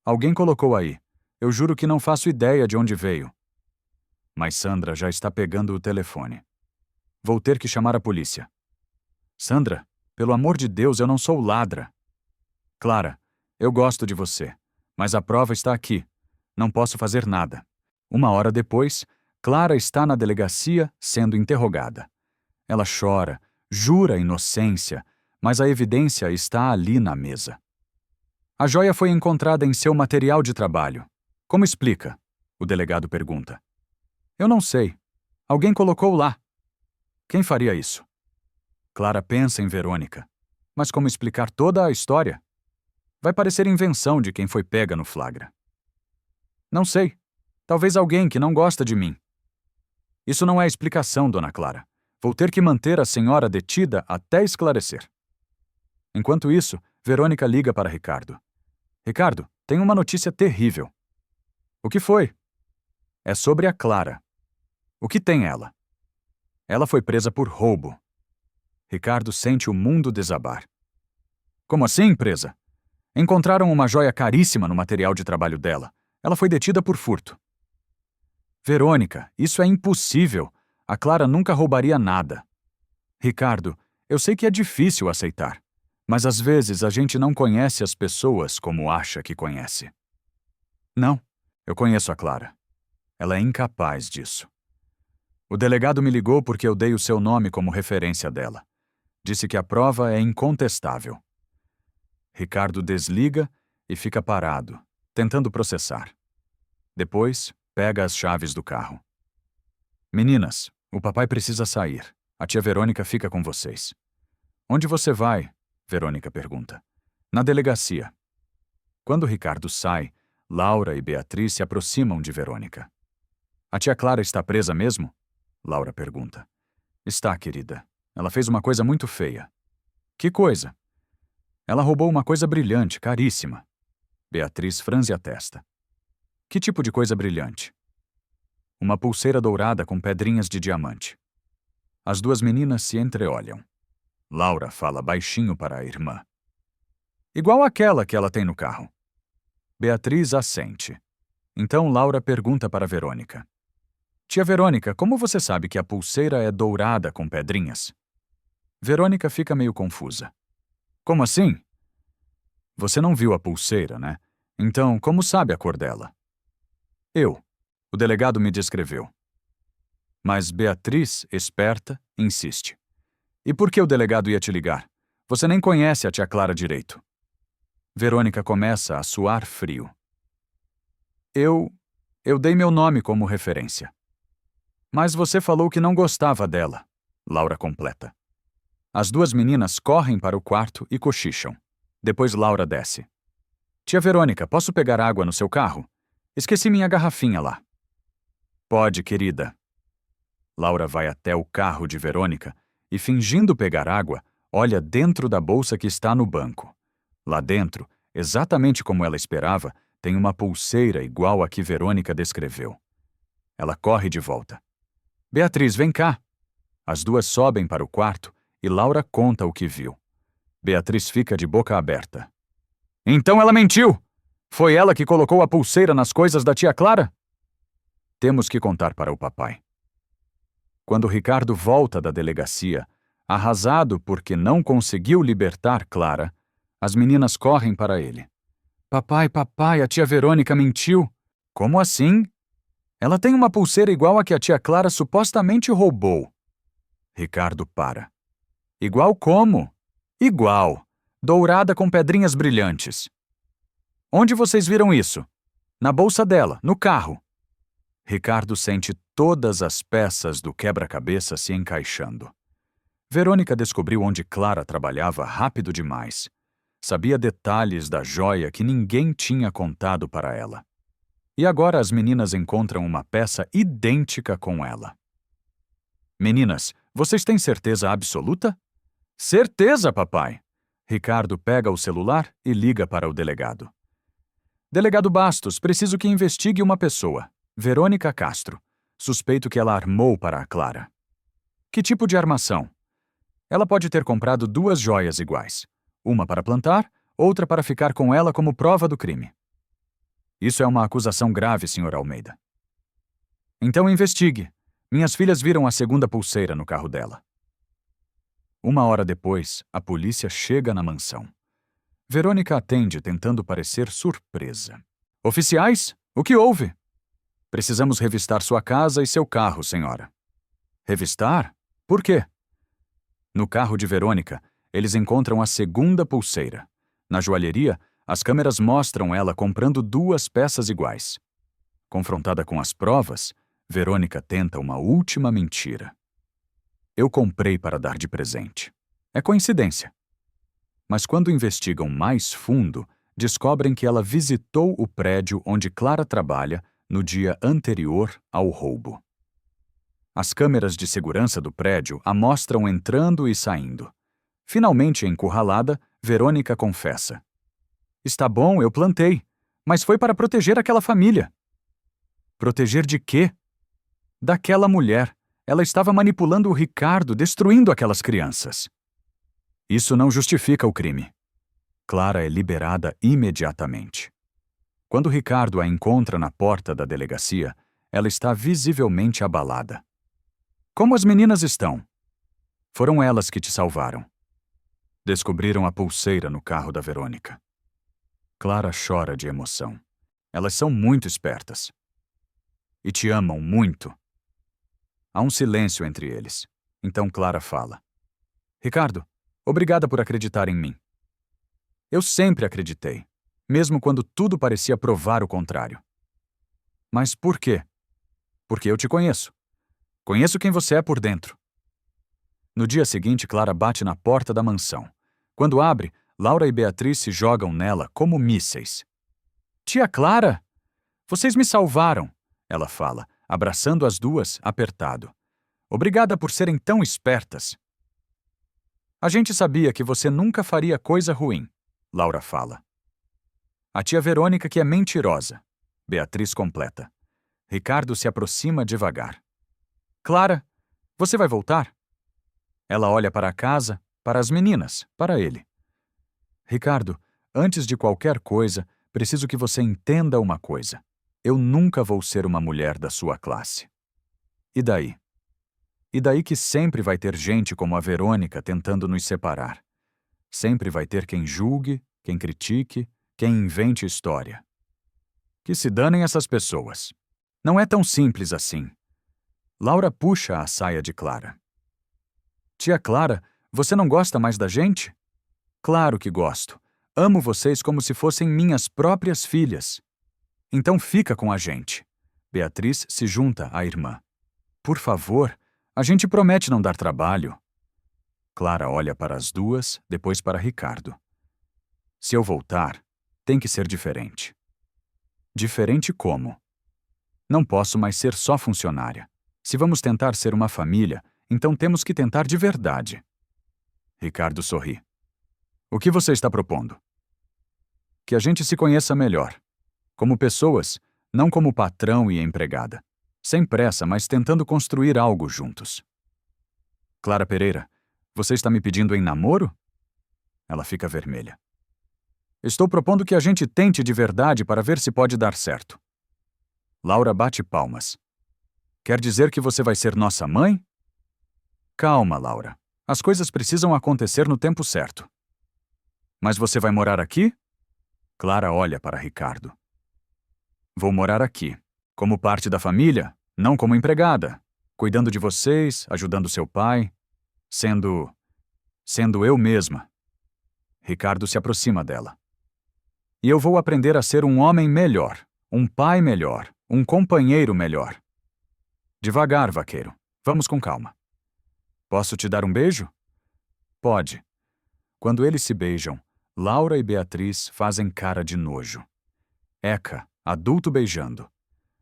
Alguém colocou aí. Eu juro que não faço ideia de onde veio. Mas Sandra já está pegando o telefone. Vou ter que chamar a polícia. Sandra, pelo amor de Deus, eu não sou ladra. Clara, eu gosto de você, mas a prova está aqui. Não posso fazer nada. 1 hora depois, Clara está na delegacia sendo interrogada. Ela chora, jura inocência, mas a evidência está ali na mesa. A joia foi encontrada em seu material de trabalho. Como explica? O delegado pergunta. Eu não sei. Alguém colocou lá. Quem faria isso? Clara pensa em Verônica. Mas como explicar toda a história? Vai parecer invenção de quem foi pega no flagra. Não sei. Talvez alguém que não gosta de mim. Isso não é explicação, dona Clara. Vou ter que manter a senhora detida até esclarecer. Enquanto isso, Verônica liga para Ricardo. Ricardo, tenho uma notícia terrível. O que foi? É sobre a Clara. O que tem ela? Ela foi presa por roubo. Ricardo sente o mundo desabar. Como assim, presa? Encontraram uma joia caríssima no material de trabalho dela. Ela foi detida por furto. Verônica, isso é impossível. A Clara nunca roubaria nada. Ricardo, eu sei que é difícil aceitar, mas às vezes a gente não conhece as pessoas como acha que conhece. Não, eu conheço a Clara. Ela é incapaz disso. O delegado me ligou porque eu dei o seu nome como referência dela. Disse que a prova é incontestável. Ricardo desliga e fica parado, tentando processar. Depois, pega as chaves do carro. Meninas, o papai precisa sair. A tia Verônica fica com vocês. Onde você vai? Verônica pergunta. Na delegacia. Quando Ricardo sai, Laura e Beatriz se aproximam de Verônica. A tia Clara está presa mesmo? Laura pergunta. Está, querida. Ela fez uma coisa muito feia. Que coisa? Ela roubou uma coisa brilhante, caríssima. Beatriz franze a testa. Que tipo de coisa brilhante? Uma pulseira dourada com pedrinhas de diamante. As duas meninas se entreolham. Laura fala baixinho para a irmã. Igual àquela que ela tem no carro. Beatriz assente. Então Laura pergunta para Verônica. Tia Verônica, como você sabe que a pulseira é dourada com pedrinhas? Verônica fica meio confusa. Como assim? Você não viu a pulseira, né? Então, como sabe a cor dela? O delegado me descreveu. Mas Beatriz, esperta, insiste. E por que o delegado ia te ligar? Você nem conhece a tia Clara direito. Verônica começa a suar frio. Eu dei meu nome como referência. Mas você falou que não gostava dela, Laura completa. As duas meninas correm para o quarto e cochicham. Depois Laura desce. Tia Verônica, posso pegar água no seu carro? Esqueci minha garrafinha lá. Pode, querida. Laura vai até o carro de Verônica e, fingindo pegar água, olha dentro da bolsa que está no banco. Lá dentro, exatamente como ela esperava, tem uma pulseira igual a que Verônica descreveu. Ela corre de volta. Beatriz, vem cá. As duas sobem para o quarto e Laura conta o que viu. Beatriz fica de boca aberta. Então ela mentiu! Foi ela que colocou a pulseira nas coisas da tia Clara? Temos que contar para o papai. Quando Ricardo volta da delegacia, arrasado porque não conseguiu libertar Clara, as meninas correm para ele. Papai, papai, a tia Verônica mentiu. Como assim? Ela tem uma pulseira igual a que a tia Clara supostamente roubou. Ricardo para. Igual como? Igual. Dourada com pedrinhas brilhantes. Onde vocês viram isso? Na bolsa dela, no carro. Ricardo sente todas as peças do quebra-cabeça se encaixando. Verônica descobriu onde Clara trabalhava rápido demais. Sabia detalhes da joia que ninguém tinha contado para ela. E agora as meninas encontram uma peça idêntica com ela. Meninas, vocês têm certeza absoluta? Certeza, papai! Ricardo pega o celular e liga para o delegado. Delegado Bastos, preciso que investigue uma pessoa. Verônica Castro. Suspeito que ela armou para a Clara. Que tipo de armação? Ela pode ter comprado duas joias iguais. Uma para plantar, outra para ficar com ela como prova do crime. Isso é uma acusação grave, Sr. Almeida. Então investigue. Minhas filhas viram a segunda pulseira no carro dela. 1 hora depois, a polícia chega na mansão. Verônica atende, tentando parecer surpresa. Oficiais, o que houve? Precisamos revistar sua casa e seu carro, senhora. Revistar? Por quê? No carro de Verônica, eles encontram a segunda pulseira. Na joalheria, as câmeras mostram ela comprando duas peças iguais. Confrontada com as provas, Verônica tenta uma última mentira. Eu comprei para dar de presente. É coincidência. Mas quando investigam mais fundo, descobrem que ela visitou o prédio onde Clara trabalha no dia anterior ao roubo. As câmeras de segurança do prédio a mostram entrando e saindo. Finalmente encurralada, Verônica confessa. Está bom, eu plantei, mas foi para proteger aquela família. Proteger de quê? Daquela mulher. Ela estava manipulando o Ricardo, destruindo aquelas crianças. Isso não justifica o crime. Clara é liberada imediatamente. Quando Ricardo a encontra na porta da delegacia, ela está visivelmente abalada. Como as meninas estão? Foram elas que te salvaram. Descobriram a pulseira no carro da Verônica. Clara chora de emoção. Elas são muito espertas. E te amam muito. Há um silêncio entre eles. Então Clara fala. Ricardo, obrigada por acreditar em mim. Eu sempre acreditei, mesmo quando tudo parecia provar o contrário. Mas por quê? Porque eu te conheço. Conheço quem você é por dentro. No dia seguinte, Clara bate na porta da mansão. Quando abre, Laura e Beatriz se jogam nela como mísseis. Tia Clara! Vocês me salvaram, ela fala, abraçando as duas, apertado. Obrigada por serem tão espertas. A gente sabia que você nunca faria coisa ruim, Laura fala. A tia Verônica que é mentirosa, Beatriz completa. Ricardo se aproxima devagar. Clara, você vai voltar? Ela olha para a casa, para as meninas, para ele. Ricardo, antes de qualquer coisa, preciso que você entenda uma coisa. Eu nunca vou ser uma mulher da sua classe. E daí? E daí que sempre vai ter gente como a Verônica tentando nos separar. Sempre vai ter quem julgue, quem critique, quem invente história. Que se danem essas pessoas. Não é tão simples assim. Laura puxa a saia de Clara. Tia Clara, você não gosta mais da gente? Claro que gosto. Amo vocês como se fossem minhas próprias filhas. Então fica com a gente. Beatriz se junta à irmã. Por favor, a gente promete não dar trabalho. Clara olha para as duas, depois para Ricardo. Se eu voltar, tem que ser diferente. Diferente como? Não posso mais ser só funcionária. Se vamos tentar ser uma família, então temos que tentar de verdade. Ricardo sorri. O que você está propondo? Que a gente se conheça melhor. Como pessoas, não como patrão e empregada. Sem pressa, mas tentando construir algo juntos. Clara Pereira, você está me pedindo em namoro? Ela fica vermelha. Estou propondo que a gente tente de verdade para ver se pode dar certo. Laura bate palmas. Quer dizer que você vai ser nossa mãe? Calma, Laura. As coisas precisam acontecer no tempo certo. Mas você vai morar aqui? Clara olha para Ricardo. Vou morar aqui. Como parte da família, não como empregada. Cuidando de vocês, ajudando seu pai. Sendo eu mesma. Ricardo se aproxima dela. E eu vou aprender a ser um homem melhor, um pai melhor, um companheiro melhor. Devagar, vaqueiro. Vamos com calma. Posso te dar um beijo? Pode. Quando eles se beijam, Laura e Beatriz fazem cara de nojo. Eca, adulto beijando.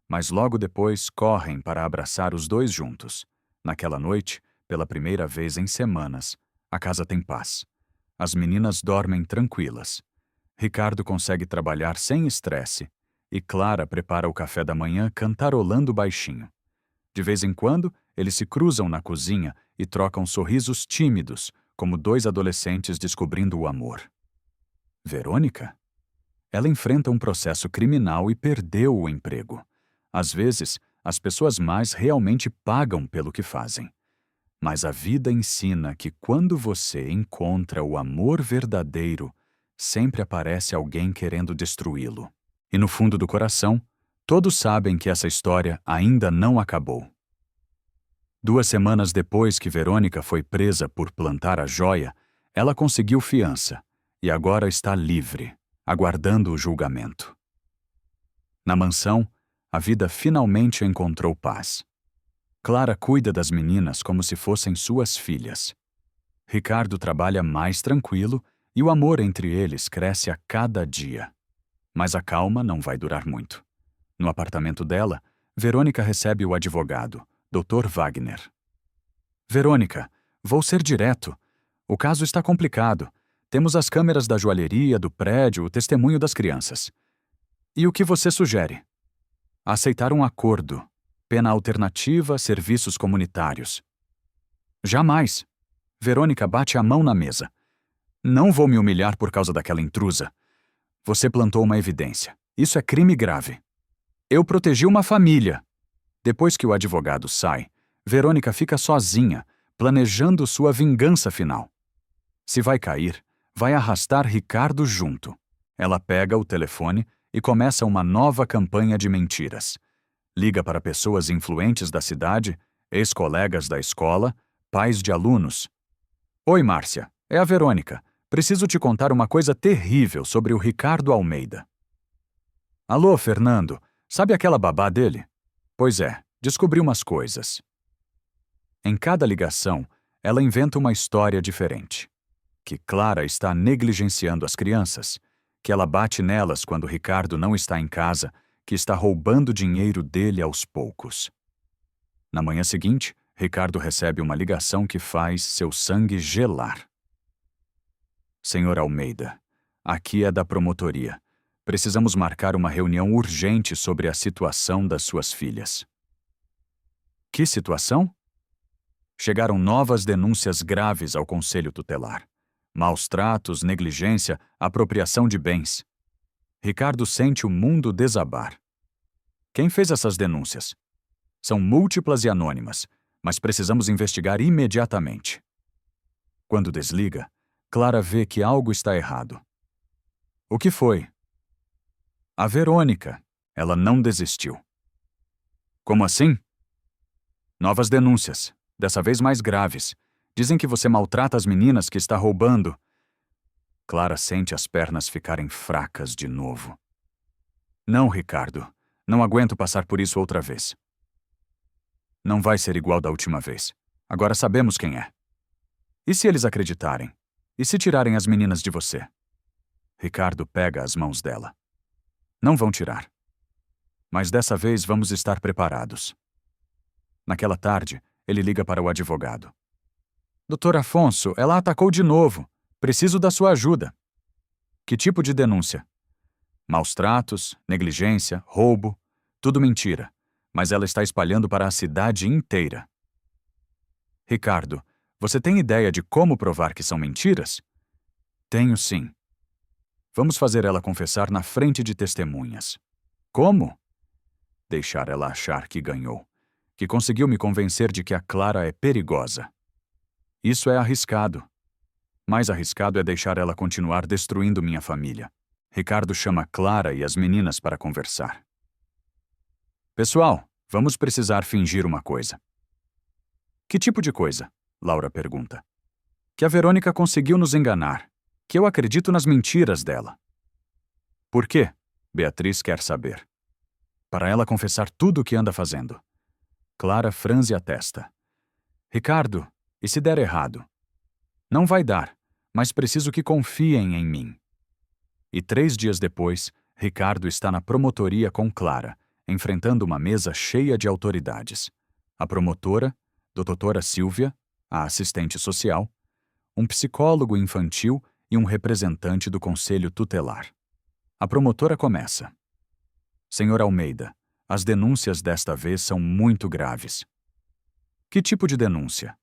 Mas logo depois correm para abraçar os dois juntos. Naquela noite, pela primeira vez em semanas, a casa tem paz. As meninas dormem tranquilas. Ricardo consegue trabalhar sem estresse e Clara prepara o café da manhã cantarolando baixinho. De vez em quando, eles se cruzam na cozinha e trocam sorrisos tímidos, como dois adolescentes descobrindo o amor. Verônica? Ela enfrenta um processo criminal e perdeu o emprego. Às vezes, as pessoas mais realmente pagam pelo que fazem. Mas a vida ensina que quando você encontra o amor verdadeiro, sempre aparece alguém querendo destruí-lo. E no fundo do coração, todos sabem que essa história ainda não acabou. 2 semanas depois que Verônica foi presa por plantar a joia, ela conseguiu fiança e agora está livre, aguardando o julgamento. Na mansão, a vida finalmente encontrou paz. Clara cuida das meninas como se fossem suas filhas. Ricardo trabalha mais tranquilo e o amor entre eles cresce a cada dia. Mas a calma não vai durar muito. No apartamento dela, Verônica recebe o advogado, Dr. Wagner. Verônica, vou ser direto. O caso está complicado. Temos as câmeras da joalheria, do prédio, o testemunho das crianças. E o que você sugere? Aceitar um acordo. Pena alternativa, serviços comunitários. Jamais. Verônica bate a mão na mesa. Não vou me humilhar por causa daquela intrusa. Você plantou uma evidência. Isso é crime grave. Eu protegi uma família. Depois que o advogado sai, Verônica fica sozinha, planejando sua vingança final. Se vai cair, vai arrastar Ricardo junto. Ela pega o telefone e começa uma nova campanha de mentiras. Liga para pessoas influentes da cidade, ex-colegas da escola, pais de alunos. Oi, Márcia, é a Verônica. Preciso te contar uma coisa terrível sobre o Ricardo Almeida. Alô, Fernando, sabe aquela babá dele? Pois é, descobri umas coisas. Em cada ligação, ela inventa uma história diferente. Que Clara está negligenciando as crianças, que ela bate nelas quando Ricardo não está em casa, que está roubando dinheiro dele aos poucos. Na manhã seguinte, Ricardo recebe uma ligação que faz seu sangue gelar. Senhor Almeida, aqui é da promotoria. Precisamos marcar uma reunião urgente sobre a situação das suas filhas. Que situação? Chegaram novas denúncias graves ao Conselho Tutelar. Maus tratos, negligência, apropriação de bens. Ricardo sente o mundo desabar. Quem fez essas denúncias? São múltiplas e anônimas, mas precisamos investigar imediatamente. Quando desliga, Clara vê que algo está errado. O que foi? A Verônica. Ela não desistiu. Como assim? Novas denúncias, dessa vez mais graves. Dizem que você maltrata as meninas, que está roubando. Clara sente as pernas ficarem fracas de novo. Não, Ricardo. Não aguento passar por isso outra vez. Não vai ser igual da última vez. Agora sabemos quem é. E se eles acreditarem? E se tirarem as meninas de você? Ricardo pega as mãos dela. Não vão tirar. Mas dessa vez vamos estar preparados. Naquela tarde, ele liga para o advogado. Doutor Afonso, ela atacou de novo. Preciso da sua ajuda. Que tipo de denúncia? Maus tratos, negligência, roubo. Tudo mentira. Mas ela está espalhando para a cidade inteira. Ricardo, você tem ideia de como provar que são mentiras? Tenho sim. Vamos fazer ela confessar na frente de testemunhas. Como? Deixar ela achar que ganhou. Que conseguiu me convencer de que a Clara é perigosa. Isso é arriscado. Mais arriscado é deixar ela continuar destruindo minha família. Ricardo chama Clara e as meninas para conversar. Pessoal, vamos precisar fingir uma coisa. Que tipo de coisa? Laura pergunta. Que a Verônica conseguiu nos enganar. Que eu acredito nas mentiras dela. Por quê? Beatriz quer saber. Para ela confessar tudo o que anda fazendo. Clara franze a testa. Ricardo, e se der errado? Não vai dar, mas preciso que confiem em mim. E 3 dias depois, Ricardo está na promotoria com Clara, enfrentando uma mesa cheia de autoridades. A promotora, doutora Silvia, a assistente social, um psicólogo infantil e um representante do Conselho Tutelar. A promotora começa. Senhor Almeida, as denúncias desta vez são muito graves. Que tipo de denúncia?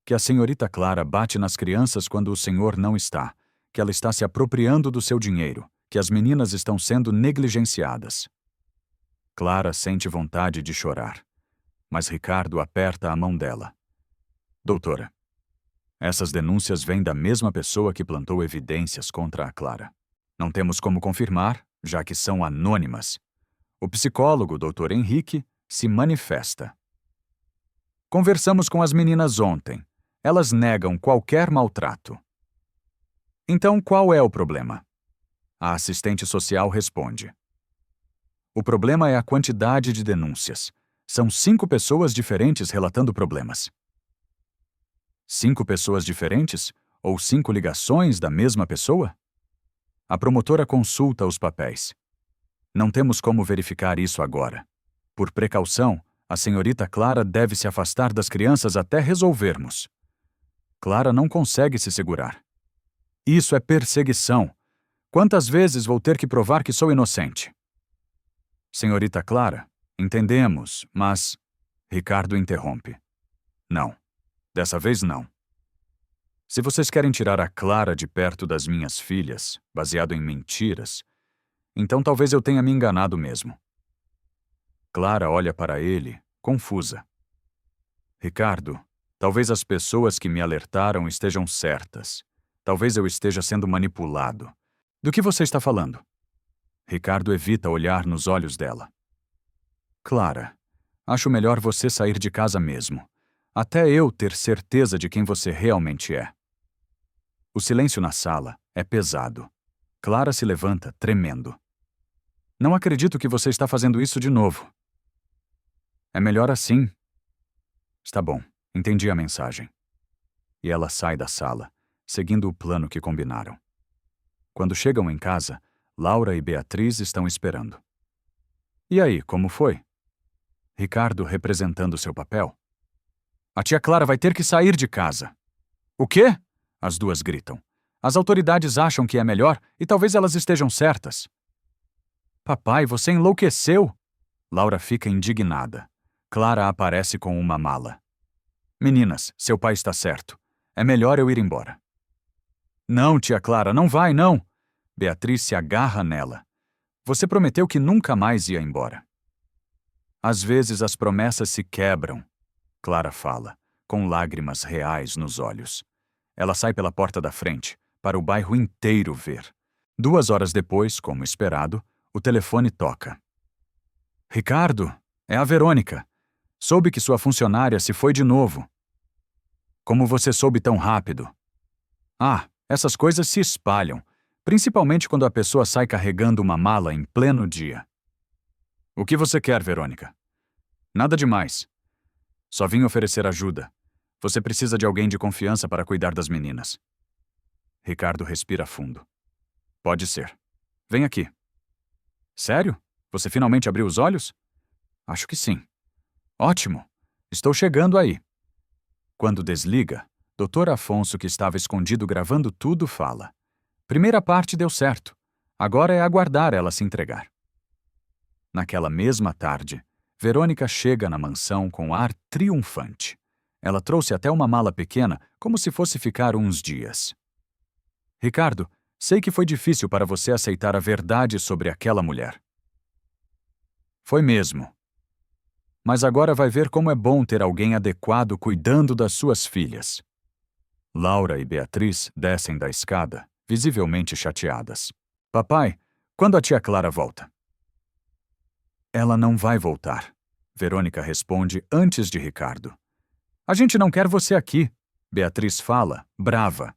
Que a senhorita Clara bate nas crianças quando o senhor não está, que ela está se apropriando do seu dinheiro, que as meninas estão sendo negligenciadas. Clara sente vontade de chorar, mas Ricardo aperta a mão dela. Doutora, essas denúncias vêm da mesma pessoa que plantou evidências contra a Clara. Não temos como confirmar, já que são anônimas. O psicólogo, Dr. Henrique, se manifesta. Conversamos com as meninas ontem. Elas negam qualquer maltrato. Então, qual é o problema? A assistente social responde. O problema é a quantidade de denúncias. São 5 pessoas diferentes relatando problemas. 5 pessoas diferentes? Ou 5 ligações da mesma pessoa? A promotora consulta os papéis. Não temos como verificar isso agora. Por precaução, a senhorita Clara deve se afastar das crianças até resolvermos. Clara não consegue se segurar. Isso é perseguição. Quantas vezes vou ter que provar que sou inocente? Senhorita Clara, entendemos, mas... Ricardo interrompe. Não. Dessa vez não. Se vocês querem tirar a Clara de perto das minhas filhas, baseado em mentiras, então talvez eu tenha me enganado mesmo. Clara olha para ele, confusa. Ricardo, talvez as pessoas que me alertaram estejam certas. Talvez eu esteja sendo manipulado. Do que você está falando? Ricardo evita olhar nos olhos dela. Clara, acho melhor você sair de casa mesmo, até eu ter certeza de quem você realmente é. O silêncio na sala é pesado. Clara se levanta, tremendo. Não acredito que você está fazendo isso de novo. É melhor assim. Está bom, entendi a mensagem. E ela sai da sala, seguindo o plano que combinaram. Quando chegam em casa, Laura e Beatriz estão esperando. E aí, como foi? Ricardo representando seu papel. A tia Clara vai ter que sair de casa. O quê? As duas gritam. As autoridades acham que é melhor e talvez elas estejam certas. Papai, você enlouqueceu! Laura fica indignada. Clara aparece com uma mala. Meninas, seu pai está certo. É melhor eu ir embora. Não, tia Clara, não vai, não! Beatriz se agarra nela. Você prometeu que nunca mais ia embora. Às vezes as promessas se quebram, Clara fala, com lágrimas reais nos olhos. Ela sai pela porta da frente, para o bairro inteiro ver. 2 horas depois, como esperado, o telefone toca. Ricardo, é a Verônica. Soube que sua funcionária se foi de novo. Como você soube tão rápido? Ah, essas coisas se espalham, principalmente quando a pessoa sai carregando uma mala em pleno dia. O que você quer, Verônica? Nada demais. Só vim oferecer ajuda. Você precisa de alguém de confiança para cuidar das meninas. Ricardo respira fundo. Pode ser. Vem aqui. Sério? Você finalmente abriu os olhos? Acho que sim. Ótimo. Estou chegando aí. Quando desliga, Dr. Afonso, que estava escondido gravando tudo, fala. Primeira parte deu certo. Agora é aguardar ela se entregar. Naquela mesma tarde, Verônica chega na mansão com ar triunfante. Ela trouxe até uma mala pequena, como se fosse ficar uns dias. Ricardo, sei que foi difícil para você aceitar a verdade sobre aquela mulher. Foi mesmo. Mas agora vai ver como é bom ter alguém adequado cuidando das suas filhas. Laura e Beatriz descem da escada, visivelmente chateadas. Papai, quando a tia Clara volta? Ela não vai voltar, Verônica responde antes de Ricardo. A gente não quer você aqui, Beatriz fala, brava.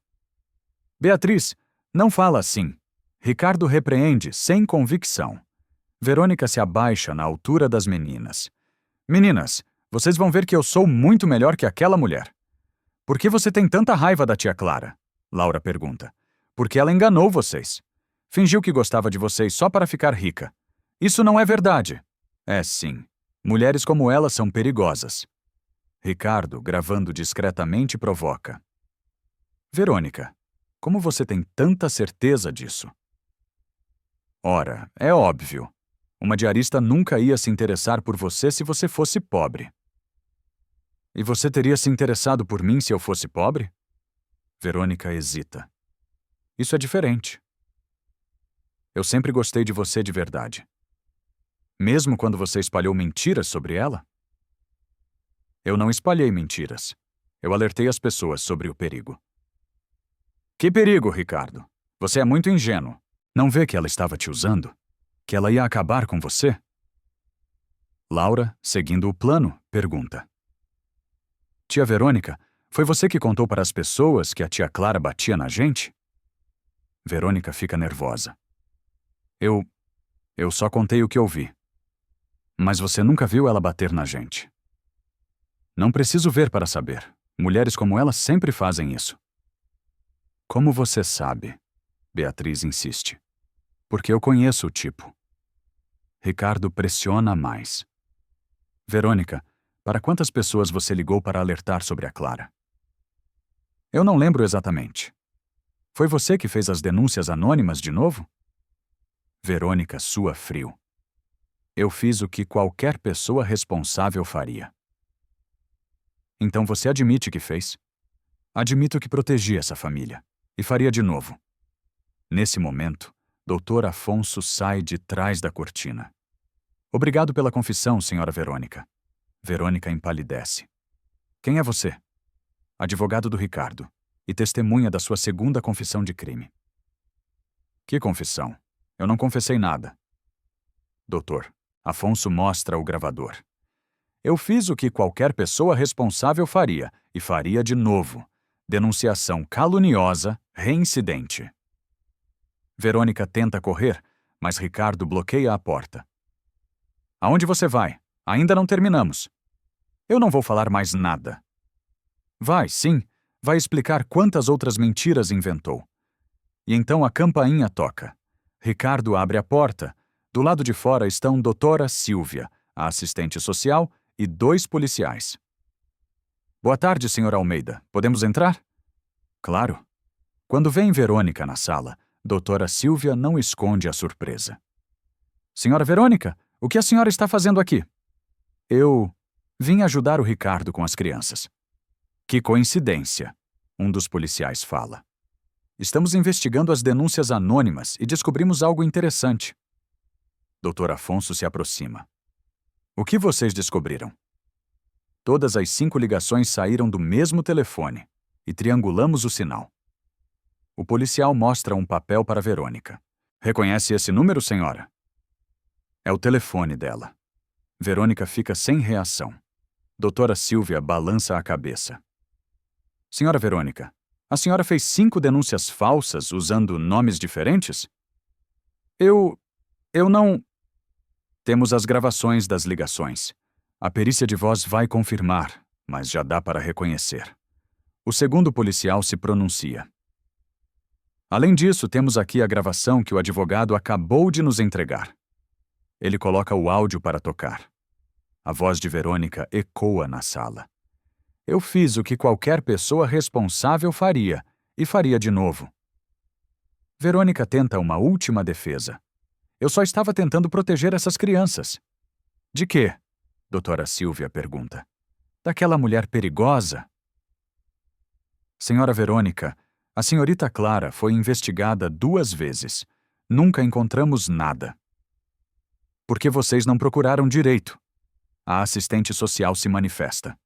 Beatriz, não fala assim. Ricardo repreende, sem convicção. Verônica se abaixa na altura das meninas. Meninas, vocês vão ver que eu sou muito melhor que aquela mulher. Por que você tem tanta raiva da tia Clara? Laura pergunta. Porque ela enganou vocês. Fingiu que gostava de vocês só para ficar rica. Isso não é verdade. É sim. Mulheres como ela são perigosas. Ricardo, gravando discretamente, provoca. Verônica, como você tem tanta certeza disso? Ora, é óbvio. Uma diarista nunca ia se interessar por você se você fosse pobre. E você teria se interessado por mim se eu fosse pobre? Verônica hesita. Isso é diferente. Eu sempre gostei de você de verdade. Mesmo quando você espalhou mentiras sobre ela? Eu não espalhei mentiras. Eu alertei as pessoas sobre o perigo. Que perigo, Ricardo? Você é muito ingênuo. Não vê que ela estava te usando? Que ela ia acabar com você? Laura, seguindo o plano, pergunta. Tia Verônica, foi você que contou para as pessoas que a tia Clara batia na gente? Verônica fica nervosa. Eu só contei o que ouvi. Mas você nunca viu ela bater na gente. Não preciso ver para saber. Mulheres como ela sempre fazem isso. Como você sabe? Beatriz insiste. Porque eu conheço o tipo. Ricardo pressiona mais. Verônica, para quantas pessoas você ligou para alertar sobre a Clara? Eu não lembro exatamente. Foi você que fez as denúncias anônimas de novo? Verônica sua frio. Eu fiz o que qualquer pessoa responsável faria. Então você admite que fez? Admito que protegi essa família. E faria de novo. Nesse momento, Dr. Afonso sai de trás da cortina. Obrigado pela confissão, senhora Verônica. Verônica empalidece. Quem é você? Advogado do Ricardo. E testemunha da sua segunda confissão de crime. Que confissão? Eu não confessei nada. Doutor, Afonso mostra o gravador. Eu fiz o que qualquer pessoa responsável faria, e faria de novo. Denunciação caluniosa, reincidente. Verônica tenta correr, mas Ricardo bloqueia a porta. Aonde você vai? Ainda não terminamos. Eu não vou falar mais nada. Vai, sim. Vai explicar quantas outras mentiras inventou. E então a campainha toca. Ricardo abre a porta. Do lado de fora estão doutora Silvia, a assistente social, e 2 policiais. Boa tarde, senhor Almeida. Podemos entrar? Claro. Quando vem Verônica na sala, doutora Silvia não esconde a surpresa. Senhora Verônica, o que a senhora está fazendo aqui? Eu vim ajudar o Ricardo com as crianças. Que coincidência, um dos policiais fala. Estamos investigando as denúncias anônimas e descobrimos algo interessante. Dr. Afonso se aproxima. O que vocês descobriram? Todas as 5 ligações saíram do mesmo telefone e triangulamos o sinal. O policial mostra um papel para Verônica. Reconhece esse número, senhora? É o telefone dela. Verônica fica sem reação. Doutora Silvia balança a cabeça. Senhora Verônica, a senhora fez 5 denúncias falsas usando nomes diferentes? Eu não... Temos as gravações das ligações. A perícia de voz vai confirmar, mas já dá para reconhecer. O segundo policial se pronuncia. Além disso, temos aqui a gravação que o advogado acabou de nos entregar. Ele coloca o áudio para tocar. A voz de Verônica ecoa na sala. Eu fiz o que qualquer pessoa responsável faria, e faria de novo. Verônica tenta uma última defesa. Eu só estava tentando proteger essas crianças. De quê? Doutora Silvia pergunta. Daquela mulher perigosa? Senhora Verônica, a senhorita Clara foi investigada 2 vezes. Nunca encontramos nada. Por que vocês não procuraram direito? A assistente social se manifesta.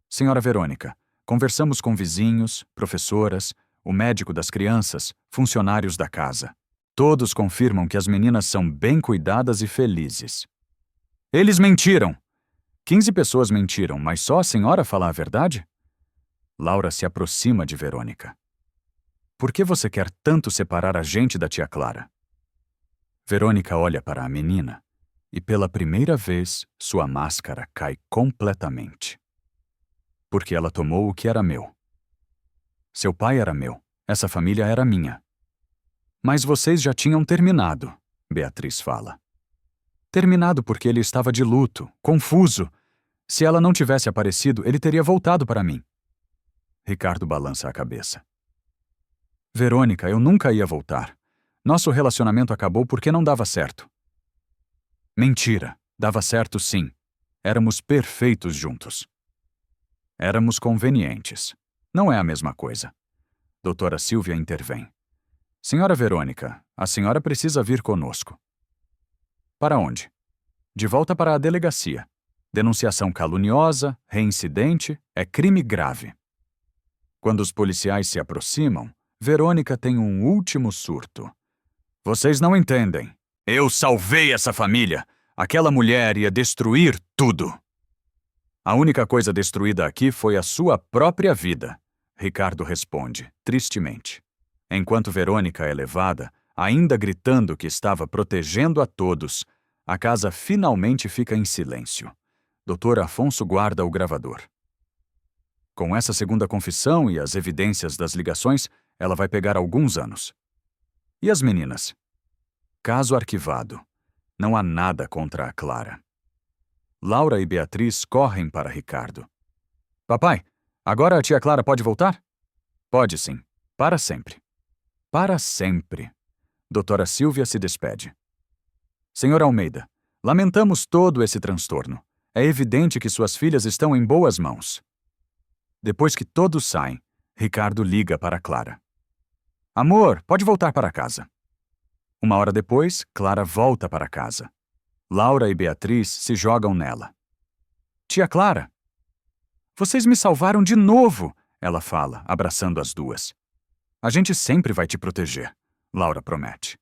Senhora Verônica, conversamos com vizinhos, professoras, o médico das crianças, funcionários da casa. Todos confirmam que as meninas são bem cuidadas e felizes. Eles mentiram! 15 pessoas mentiram, mas só a senhora fala a verdade? Laura se aproxima de Verônica. Por que você quer tanto separar a gente da tia Clara? Verônica olha para a menina e, pela primeira vez, sua máscara cai completamente. Porque ela tomou o que era meu. Seu pai era meu, essa família era minha. Mas vocês já tinham terminado, Beatriz fala. Terminado porque ele estava de luto, confuso. Se ela não tivesse aparecido, ele teria voltado para mim. Ricardo balança a cabeça. Verônica, eu nunca ia voltar. Nosso relacionamento acabou porque não dava certo. Mentira, dava certo sim. Éramos perfeitos juntos. Éramos convenientes. Não é a mesma coisa. Doutora Silvia intervém. Senhora Verônica, a senhora precisa vir conosco. Para onde? De volta para a delegacia. Denunciação caluniosa, reincidente, é crime grave. Quando os policiais se aproximam, Verônica tem um último surto. Vocês não entendem. Eu salvei essa família. Aquela mulher ia destruir tudo. A única coisa destruída aqui foi a sua própria vida, Ricardo responde, tristemente. Enquanto Verônica é levada, ainda gritando que estava protegendo a todos, a casa finalmente fica em silêncio. Dr. Afonso guarda o gravador. Com essa segunda confissão e as evidências das ligações, ela vai pegar alguns anos. E as meninas? Caso arquivado. Não há nada contra a Clara. Laura e Beatriz correm para Ricardo. Papai, agora a tia Clara pode voltar? Pode sim. Para sempre. Para sempre. Doutora Silvia se despede. Senhor Almeida, Lamentamos todo esse transtorno. É evidente que suas filhas estão em boas mãos. Depois que todos saem, Ricardo liga para Clara. Amor, pode voltar para casa. Uma hora depois, Clara volta para casa. Laura e Beatriz se jogam nela. Tia Clara! Vocês me salvaram de novo, ela fala, abraçando as duas. A gente sempre vai te proteger, Laura promete.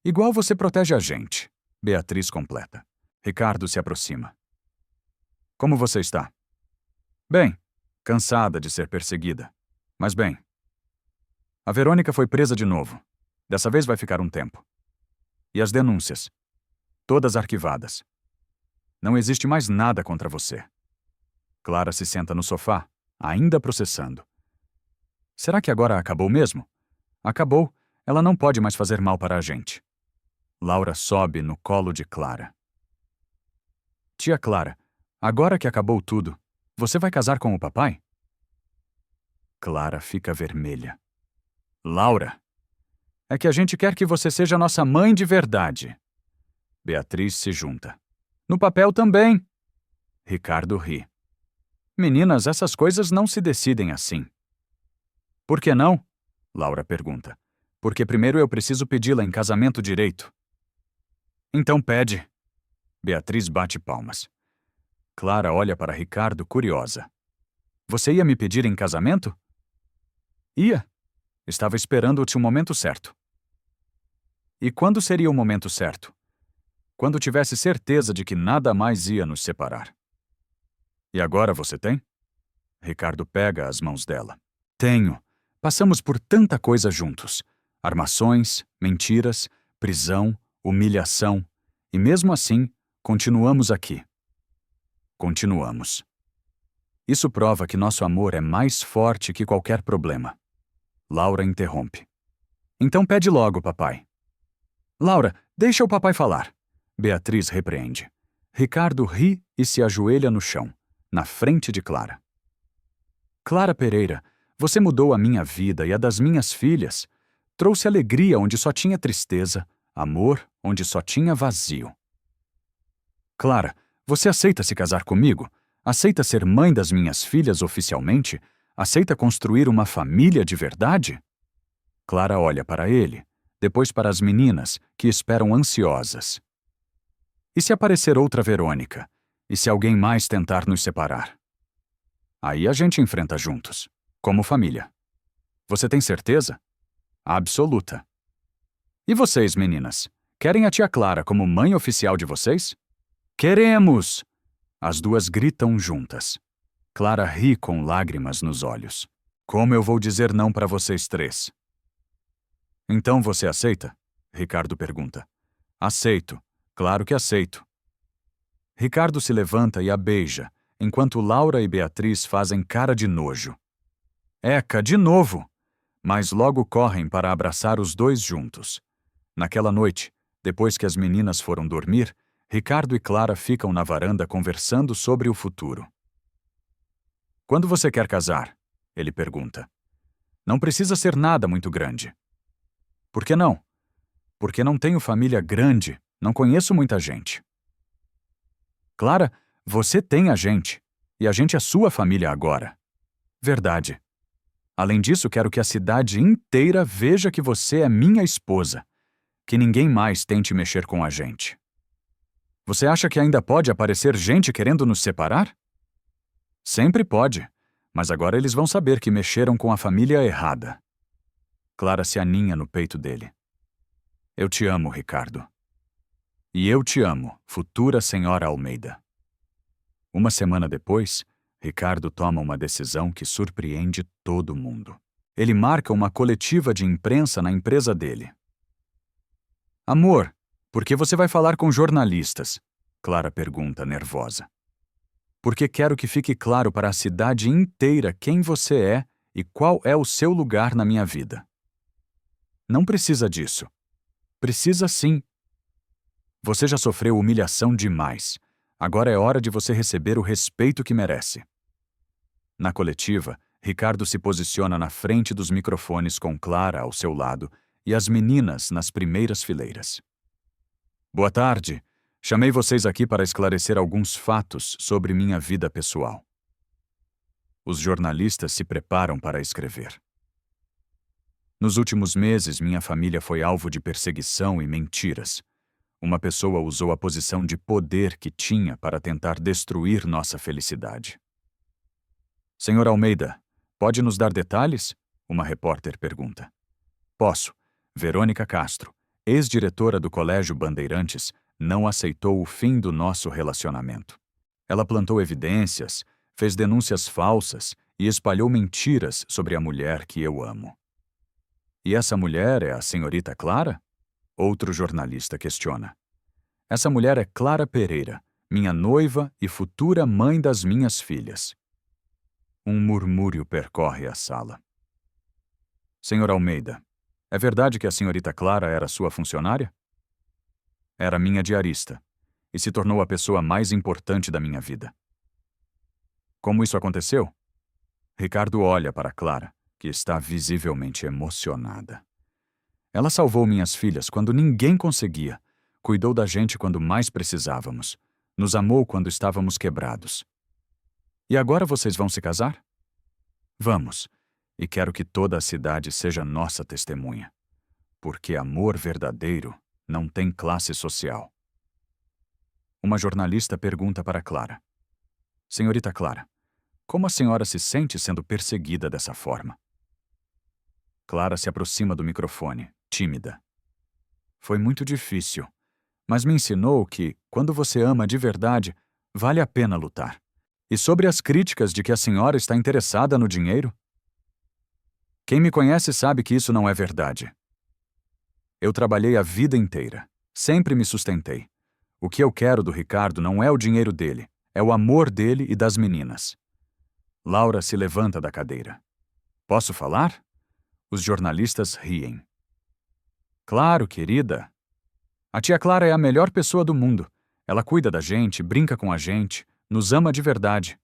Igual você protege a gente, Beatriz completa. Ricardo se aproxima. Como você está? Bem, cansada de ser perseguida. Mas bem. A Verônica foi presa de novo. Dessa vez vai ficar um tempo. E as denúncias? Todas arquivadas. Não existe mais nada contra você. Clara se senta no sofá, ainda processando. Será que agora acabou mesmo? Acabou. Ela não pode mais fazer mal para a gente. Laura sobe no colo de Clara. Tia Clara, agora que acabou tudo, você vai casar com o papai? Clara fica vermelha. Laura, é que a gente quer que você seja nossa mãe de verdade. Beatriz se junta. No papel também. Ricardo ri. Meninas, essas coisas não se decidem assim. Por que não? Laura pergunta. Porque primeiro eu preciso pedi-la em casamento direito. Então pede. Beatriz bate palmas. Clara olha para Ricardo curiosa. Você ia me pedir em casamento? Ia. Estava esperando-te o momento certo. E quando seria o momento certo? Quando tivesse certeza de que nada mais ia nos separar. E agora você tem? Ricardo pega as mãos dela. Tenho. Passamos por tanta coisa juntos. Armações, mentiras, prisão, humilhação. E mesmo assim, continuamos aqui. Continuamos. Isso prova que nosso amor é mais forte que qualquer problema. Laura interrompe. Então pede logo, papai. Laura, deixa o papai falar. Beatriz repreende. Ricardo ri e se ajoelha no chão, na frente de Clara. Clara Pereira, você mudou a minha vida e a das minhas filhas. Trouxe alegria onde só tinha tristeza, amor onde só tinha vazio. Clara, você aceita se casar comigo? Aceita ser mãe das minhas filhas oficialmente? Aceita construir uma família de verdade? Clara olha para ele, depois para as meninas, que esperam ansiosas. E se aparecer outra Verônica? E se alguém mais tentar nos separar? Aí a gente enfrenta juntos, como família. Você tem certeza? Absoluta. E vocês, meninas? Querem a tia Clara como mãe oficial de vocês? Queremos! As duas gritam juntas. Clara ri com lágrimas nos olhos. Como eu vou dizer não para vocês três? Então você aceita? Ricardo pergunta. Aceito. Claro que aceito. Ricardo se levanta e a beija, enquanto Laura e Beatriz fazem cara de nojo. Eca, de novo! Mas logo correm para abraçar os dois juntos. Naquela noite, depois que as meninas foram dormir, Ricardo e Clara ficam na varanda conversando sobre o futuro. Quando você quer casar? Ele pergunta. Não precisa ser nada muito grande. Por que não? Porque não tenho família grande, não conheço muita gente. Clara, você tem a gente, e a gente é sua família agora. Verdade. Além disso, quero que a cidade inteira veja que você é minha esposa, que ninguém mais tente mexer com a gente. Você acha que ainda pode aparecer gente querendo nos separar? Sempre pode, mas agora eles vão saber que mexeram com a família errada. Clara se aninha no peito dele. Eu te amo, Ricardo. E eu te amo, futura senhora Almeida. Uma semana depois, Ricardo toma uma decisão que surpreende todo mundo. Ele marca uma coletiva de imprensa na empresa dele. Amor, por que você vai falar com jornalistas? Clara pergunta, nervosa. Porque quero que fique claro para a cidade inteira quem você é e qual é o seu lugar na minha vida. Não precisa disso. Precisa sim. Você já sofreu humilhação demais. Agora é hora de você receber o respeito que merece. Na coletiva, Ricardo se posiciona na frente dos microfones com Clara ao seu lado e as meninas nas primeiras fileiras. Boa tarde. Chamei vocês aqui para esclarecer alguns fatos sobre minha vida pessoal. Os jornalistas se preparam para escrever. Nos últimos meses, minha família foi alvo de perseguição e mentiras. Uma pessoa usou a posição de poder que tinha para tentar destruir nossa felicidade. Senhor Almeida, pode nos dar detalhes? Uma repórter pergunta. Posso. Verônica Castro, ex-diretora do Colégio Bandeirantes, não aceitou o fim do nosso relacionamento. Ela plantou evidências, fez denúncias falsas e espalhou mentiras sobre a mulher que eu amo. E essa mulher é a senhorita Clara? Outro jornalista questiona. Essa mulher é Clara Pereira, minha noiva e futura mãe das minhas filhas. Um murmúrio percorre a sala. Senhor Almeida, é verdade que a senhorita Clara era sua funcionária? Era minha diarista e se tornou a pessoa mais importante da minha vida. Como isso aconteceu? Ricardo olha para Clara, que está visivelmente emocionada. Ela salvou minhas filhas quando ninguém conseguia, cuidou da gente quando mais precisávamos, nos amou quando estávamos quebrados. E agora vocês vão se casar? Vamos, e quero que toda a cidade seja nossa testemunha, porque amor verdadeiro não tem classe social. Uma jornalista pergunta para Clara. Senhorita Clara, como a senhora se sente sendo perseguida dessa forma? Clara se aproxima do microfone, tímida. Foi muito difícil, mas me ensinou que, quando você ama de verdade, vale a pena lutar. E sobre as críticas de que a senhora está interessada no dinheiro? Quem me conhece sabe que isso não é verdade. Eu trabalhei a vida inteira, sempre me sustentei. O que eu quero do Ricardo não é o dinheiro dele, é o amor dele e das meninas. Laura se levanta da cadeira. Posso falar? Os jornalistas riem. Claro, querida. A tia Clara é a melhor pessoa do mundo. Ela cuida da gente, brinca com a gente, nos ama de verdade.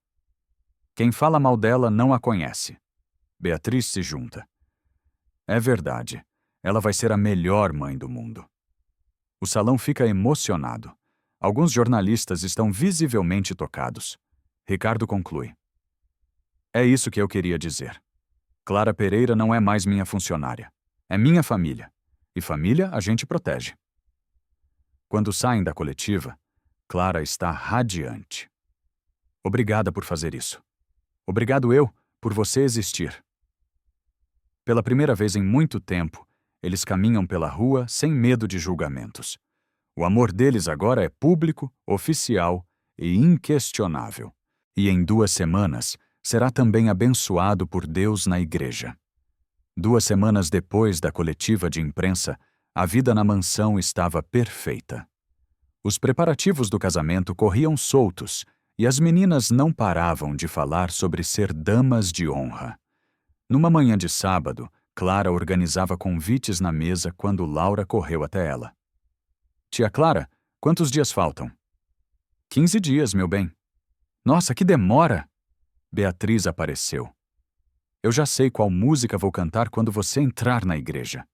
Quem fala mal dela não a conhece. Beatriz se junta. É verdade. Ela vai ser a melhor mãe do mundo. O salão fica emocionado. Alguns jornalistas estão visivelmente tocados. Ricardo conclui. É isso que eu queria dizer. Clara Pereira não é mais minha funcionária. É minha família. E família a gente protege. Quando saem da coletiva, Clara está radiante. Obrigada por fazer isso. Obrigado eu por você existir. Pela primeira vez em muito tempo, eles caminham pela rua sem medo de julgamentos. O amor deles agora é público, oficial e inquestionável. E em 2 semanas, será também abençoado por Deus na igreja. 2 semanas depois da coletiva de imprensa, a vida na mansão estava perfeita. Os preparativos do casamento corriam soltos e as meninas não paravam de falar sobre ser damas de honra. Numa manhã de sábado, Clara organizava convites na mesa quando Laura correu até ela. Tia Clara, quantos dias faltam? 15 dias, meu bem. Nossa, que demora! Beatriz apareceu. Eu já sei qual música vou cantar quando você entrar na igreja.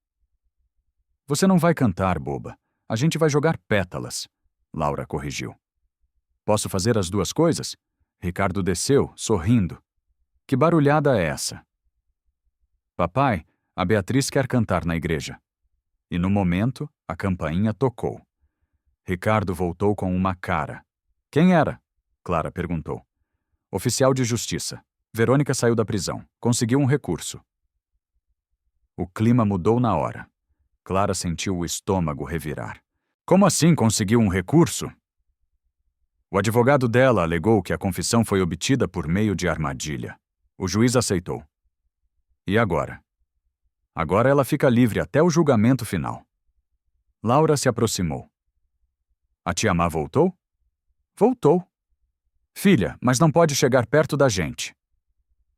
Você não vai cantar, boba. A gente vai jogar pétalas. Laura corrigiu. Posso fazer as 2 coisas? Ricardo desceu, sorrindo. Que barulhada é essa? Papai, a Beatriz quer cantar na igreja. E no momento, a campainha tocou. Ricardo voltou com uma cara. Quem era? Clara perguntou. Oficial de justiça. Verônica saiu da prisão. Conseguiu um recurso. O clima mudou na hora. Clara sentiu o estômago revirar. Como assim conseguiu um recurso? O advogado dela alegou que a confissão foi obtida por meio de armadilha. O juiz aceitou. E agora? Agora ela fica livre até o julgamento final. Laura se aproximou. A tia Má voltou? Voltou. Filha, mas não pode chegar perto da gente.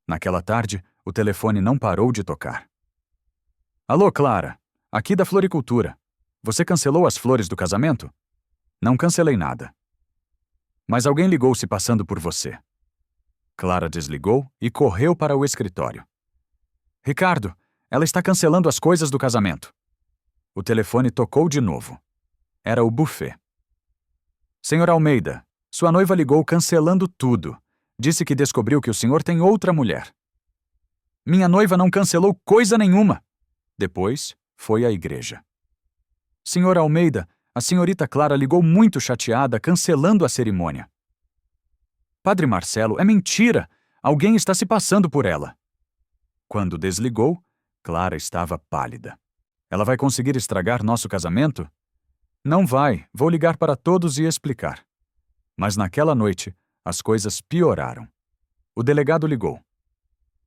Naquela tarde, o telefone não parou de tocar. Alô, Clara. Aqui da floricultura. Você cancelou as flores do casamento? Não cancelei nada. Mas alguém ligou se passando por você. Clara desligou e correu para o escritório. Ricardo, ela está cancelando as coisas do casamento. O telefone tocou de novo. Era o buffet. Senhor Almeida, sua noiva ligou cancelando tudo. Disse que descobriu que o senhor tem outra mulher. Minha noiva não cancelou coisa nenhuma. Depois, foi à igreja. Senhor Almeida, a senhorita Clara ligou muito chateada, cancelando a cerimônia. Padre Marcelo, é mentira! Alguém está se passando por ela. Quando desligou, Clara estava pálida. Ela vai conseguir estragar nosso casamento? Não vai, vou ligar para todos e explicar. Mas naquela noite, as coisas pioraram. O delegado ligou.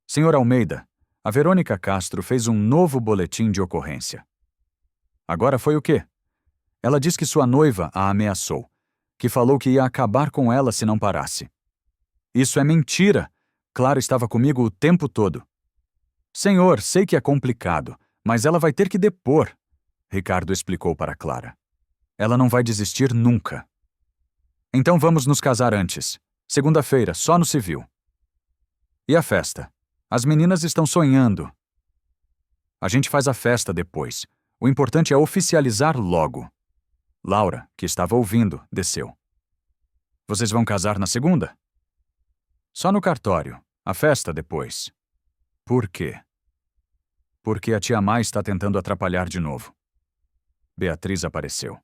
Senhor Almeida, a Verônica Castro fez um novo boletim de ocorrência. Agora foi o quê? Ela diz que sua noiva a ameaçou, que falou que ia acabar com ela se não parasse. Isso é mentira! Clara estava comigo o tempo todo. Senhor, sei que é complicado, mas ela vai ter que depor, Ricardo explicou para Clara. Ela não vai desistir nunca. Então vamos nos casar antes. Segunda-feira, só no civil. E a festa? As meninas estão sonhando. A gente faz a festa depois. O importante é oficializar logo. Laura, que estava ouvindo, desceu. Vocês vão casar na segunda? Só no cartório. A festa depois. Por quê? Porque a tia Má está tentando atrapalhar de novo. Beatriz apareceu.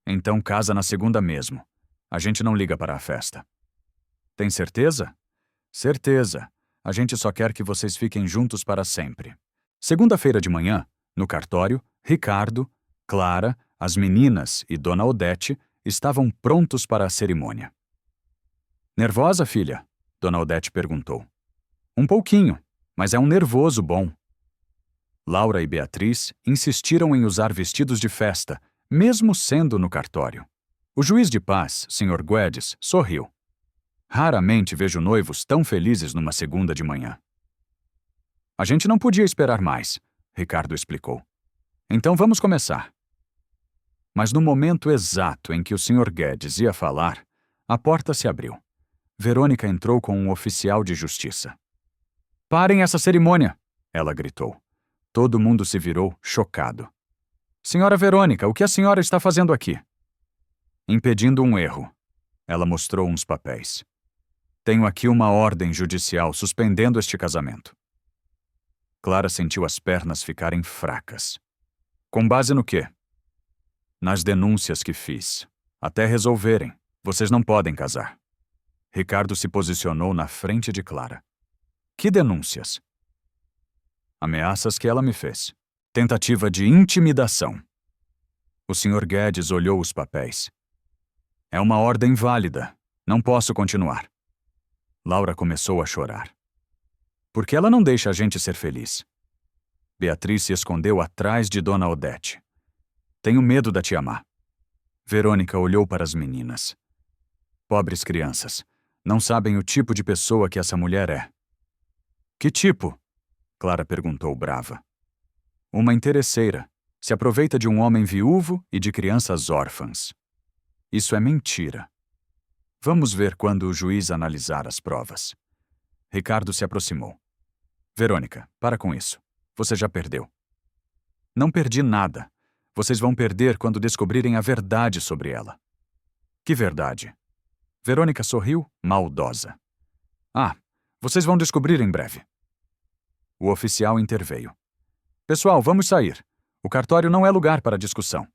Então casa na segunda mesmo. A gente não liga para a festa. Tem certeza? Certeza. A gente só quer que vocês fiquem juntos para sempre. Segunda-feira de manhã, no cartório, Ricardo, Clara, as meninas e Dona Odete estavam prontos para a cerimônia. Nervosa, filha? Dona Odete perguntou. Um pouquinho, mas é um nervoso bom. Laura e Beatriz insistiram em usar vestidos de festa, mesmo sendo no cartório. O juiz de paz, Sr. Guedes, sorriu. Raramente vejo noivos tão felizes numa segunda de manhã. A gente não podia esperar mais, Ricardo explicou. Então vamos começar. Mas no momento exato em que o Sr. Guedes ia falar, a porta se abriu. Verônica entrou com um oficial de justiça. Parem essa cerimônia! Ela gritou. Todo mundo se virou, chocado. Senhora Verônica, o que a senhora está fazendo aqui? Impedindo um erro. Ela mostrou uns papéis. Tenho aqui uma ordem judicial suspendendo este casamento. Clara sentiu as pernas ficarem fracas. Com base no quê? Nas denúncias que fiz. Até resolverem, vocês não podem casar. Ricardo se posicionou na frente de Clara. Que denúncias? Ameaças que ela me fez. Tentativa de intimidação. O Sr. Guedes olhou os papéis. É uma ordem válida. Não posso continuar. Laura começou a chorar. Por que ela não deixa a gente ser feliz? Beatriz se escondeu atrás de Dona Odete. Tenho medo da tia Má. Verônica olhou para as meninas. Pobres crianças. Não sabem o tipo de pessoa que essa mulher é. Que tipo? Clara perguntou brava. Uma interesseira. Se aproveita de um homem viúvo e de crianças órfãs. Isso é mentira. Vamos ver quando o juiz analisar as provas. Ricardo se aproximou. Verônica, para com isso. Você já perdeu. Não perdi nada. Vocês vão perder quando descobrirem a verdade sobre ela. Que verdade? Verônica sorriu, maldosa. Ah, vocês vão descobrir em breve. O oficial interveio. Pessoal, vamos sair. O cartório não é lugar para discussão.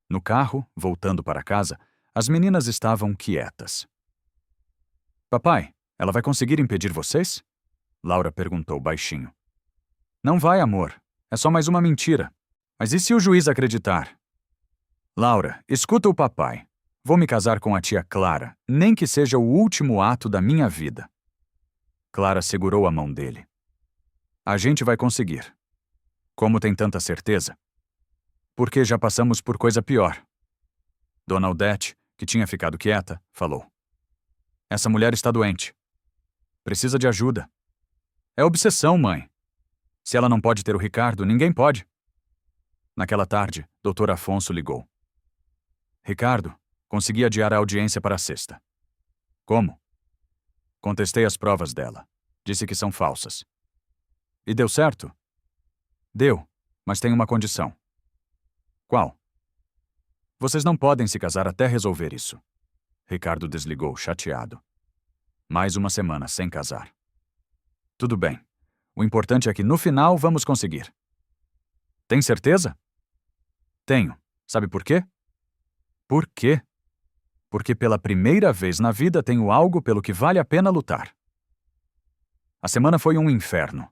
No carro, voltando para casa, as meninas estavam quietas. Papai, ela vai conseguir impedir vocês? Laura perguntou baixinho. Não vai, amor. É só mais uma mentira. Mas e se o juiz acreditar? Laura, escuta o papai. Vou me casar com a tia Clara, nem que seja o último ato da minha vida. Clara segurou a mão dele. A gente vai conseguir. Como tem tanta certeza? Porque já passamos por coisa pior. Dona Odete, que tinha ficado quieta, falou. Essa mulher está doente. Precisa de ajuda. É obsessão, mãe. Se ela não pode ter o Ricardo, ninguém pode. Naquela tarde, Dr. Afonso ligou. Ricardo, consegui adiar a audiência para a sexta. Como? Contestei as provas dela. Disse que são falsas. E deu certo? Deu, mas tem uma condição. Qual? Vocês não podem se casar até resolver isso. Ricardo desligou, chateado. Mais uma semana sem casar. Tudo bem. O importante é que no final vamos conseguir. Tem certeza? Tenho. Sabe por quê? Por quê? Porque pela primeira vez na vida tenho algo pelo que vale a pena lutar. A semana foi um inferno.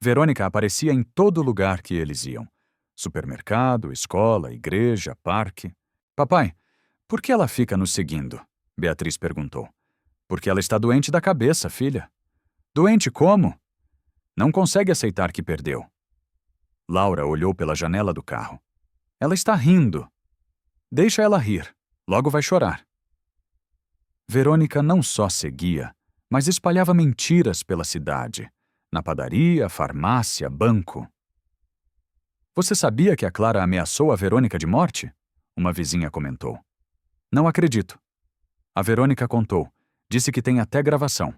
Verônica aparecia em todo lugar que eles iam. Supermercado, escola, igreja, parque. Papai, por que ela fica nos seguindo? Beatriz perguntou. Porque ela está doente da cabeça, filha. Doente como? Não consegue aceitar que perdeu. Laura olhou pela janela do carro. Ela está rindo. Deixa ela rir. Logo vai chorar. Verônica não só seguia, mas espalhava mentiras pela cidade. Na padaria, farmácia, banco. Você sabia que a Clara ameaçou a Verônica de morte? Uma vizinha comentou. Não acredito. A Verônica contou. Disse que tem até gravação.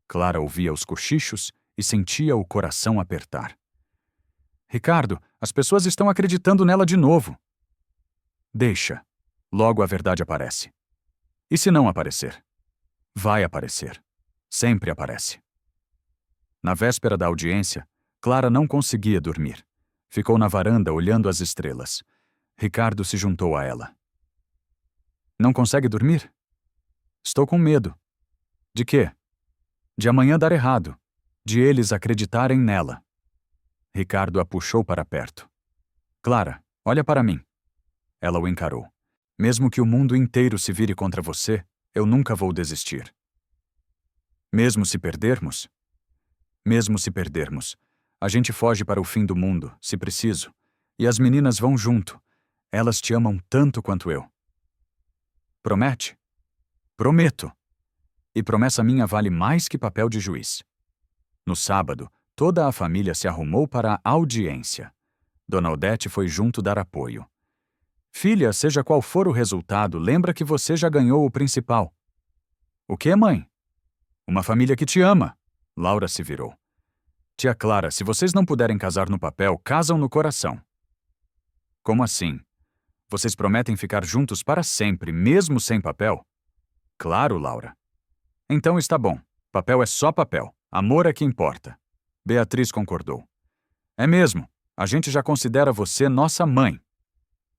Clara ouvia os cochichos e sentia o coração apertar. Ricardo, as pessoas estão acreditando nela de novo. Deixa. Logo a verdade aparece. E se não aparecer? Vai aparecer. Sempre aparece. Na véspera da audiência, Clara não conseguia dormir. Ficou na varanda olhando as estrelas. Ricardo se juntou a ela. Não consegue dormir? Estou com medo. De quê? De amanhã dar errado. De eles acreditarem nela. Ricardo a puxou para perto. Clara, olha para mim. Ela o encarou. Mesmo que o mundo inteiro se vire contra você, eu nunca vou desistir. Mesmo se perdermos? Mesmo se perdermos, a gente foge para o fim do mundo, se preciso. E as meninas vão junto. Elas te amam tanto quanto eu. Promete? Prometo. E promessa minha vale mais que papel de juiz. No sábado, toda a família se arrumou para a audiência. Dona Odete foi junto dar apoio. Filha, seja qual for o resultado, lembra que você já ganhou o principal. O quê, mãe? Uma família que te ama. Laura se virou. Tia Clara, se vocês não puderem casar no papel, casam no coração. Como assim? Vocês prometem ficar juntos para sempre, mesmo sem papel? Claro, Laura. Então está bom. Papel é só papel. Amor é que importa. Beatriz concordou. É mesmo. A gente já considera você nossa mãe.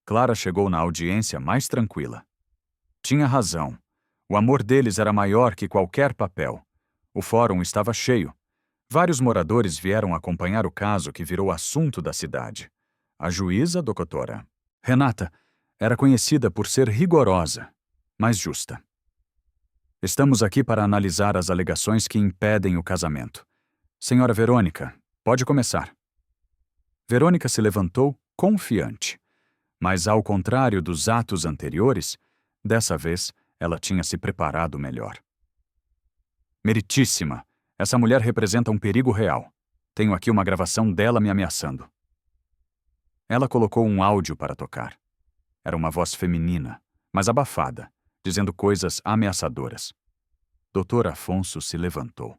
Clara chegou na audiência mais tranquila. Tinha razão. O amor deles era maior que qualquer papel. O fórum estava cheio. Vários moradores vieram acompanhar o caso que virou assunto da cidade. A juíza, doutora Renata, era conhecida por ser rigorosa, mas justa. Estamos aqui para analisar as alegações que impedem o casamento. Senhora Verônica, pode começar. Verônica se levantou confiante. Mas, ao contrário dos atos anteriores, dessa vez ela tinha se preparado melhor. Meritíssima, essa mulher representa um perigo real. Tenho aqui uma gravação dela me ameaçando. Ela colocou um áudio para tocar. Era uma voz feminina, mas abafada, dizendo coisas ameaçadoras. Dr. Afonso se levantou.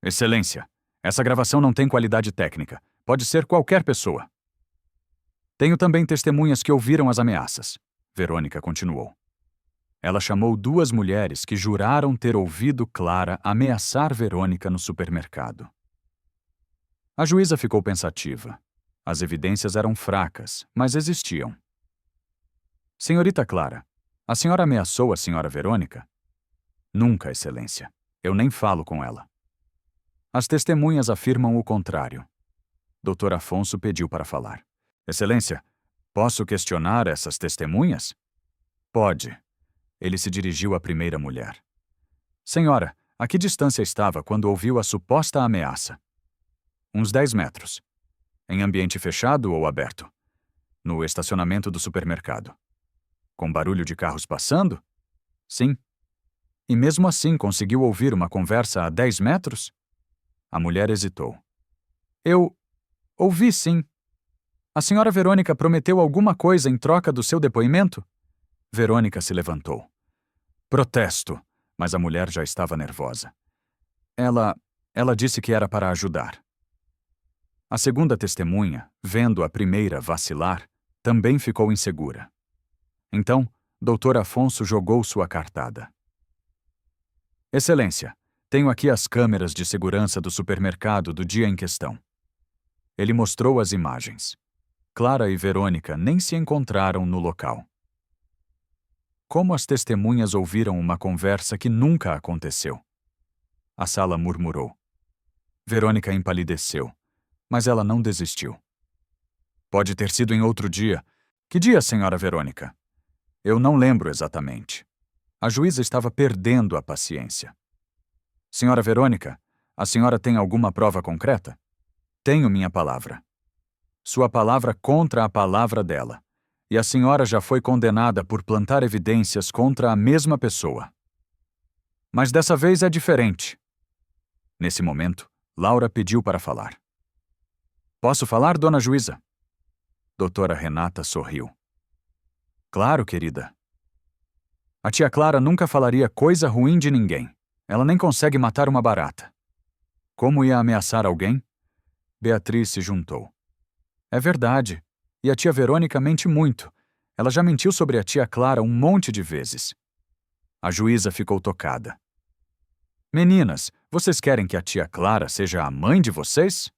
Excelência, essa gravação não tem qualidade técnica. Pode ser qualquer pessoa. Tenho também testemunhas que ouviram as ameaças. Verônica continuou. Ela chamou duas mulheres que juraram ter ouvido Clara ameaçar Verônica no supermercado. A juíza ficou pensativa. As evidências eram fracas, mas existiam. Senhorita Clara, a senhora ameaçou a senhora Verônica? Nunca, Excelência. Eu nem falo com ela. As testemunhas afirmam o contrário. Dr. Afonso pediu para falar. Excelência, posso questionar essas testemunhas? Pode. Ele se dirigiu à primeira mulher. Senhora, a que distância estava quando ouviu a suposta ameaça? Uns 10 metros. Em ambiente fechado ou aberto? No estacionamento do supermercado. Com barulho de carros passando? Sim. E mesmo assim conseguiu ouvir uma conversa a 10 metros? A mulher hesitou. Eu ouvi, sim. A senhora Verônica prometeu alguma coisa em troca do seu depoimento? Verônica se levantou. Protesto, mas a mulher já estava nervosa. Ela disse que era para ajudar. A segunda testemunha, vendo a primeira vacilar, também ficou insegura. Então, Dr. Afonso jogou sua cartada. Excelência, tenho aqui as câmeras de segurança do supermercado do dia em questão. Ele mostrou as imagens. Clara e Verônica nem se encontraram no local. Como as testemunhas ouviram uma conversa que nunca aconteceu? A sala murmurou. Verônica empalideceu, mas ela não desistiu. Pode ter sido em outro dia. Que dia, senhora Verônica? Eu não lembro exatamente. A juíza estava perdendo a paciência. Senhora Verônica, a senhora tem alguma prova concreta? Tenho minha palavra. Sua palavra contra a palavra dela. E a senhora já foi condenada por plantar evidências contra a mesma pessoa. Mas dessa vez é diferente. Nesse momento, Laura pediu para falar. Posso falar, dona juíza? Doutora Renata sorriu. Claro, querida. A tia Clara nunca falaria coisa ruim de ninguém. Ela nem consegue matar uma barata. Como ia ameaçar alguém? Beatriz se juntou. É verdade. E a tia Verônica mente muito. Ela já mentiu sobre a tia Clara um monte de vezes. A juíza ficou tocada. Meninas, vocês querem que a tia Clara seja a mãe de vocês?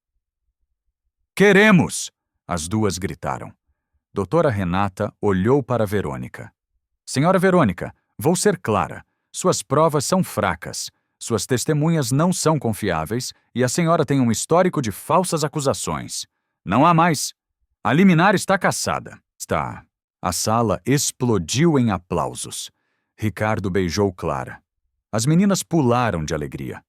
Queremos! As duas gritaram. Doutora Renata olhou para Verônica. Senhora Verônica, vou ser clara. Suas provas são fracas. Suas testemunhas não são confiáveis e a senhora tem um histórico de falsas acusações. Não há mais. A liminar está cassada. Está. A sala explodiu em aplausos. Ricardo beijou Clara. As meninas pularam de alegria.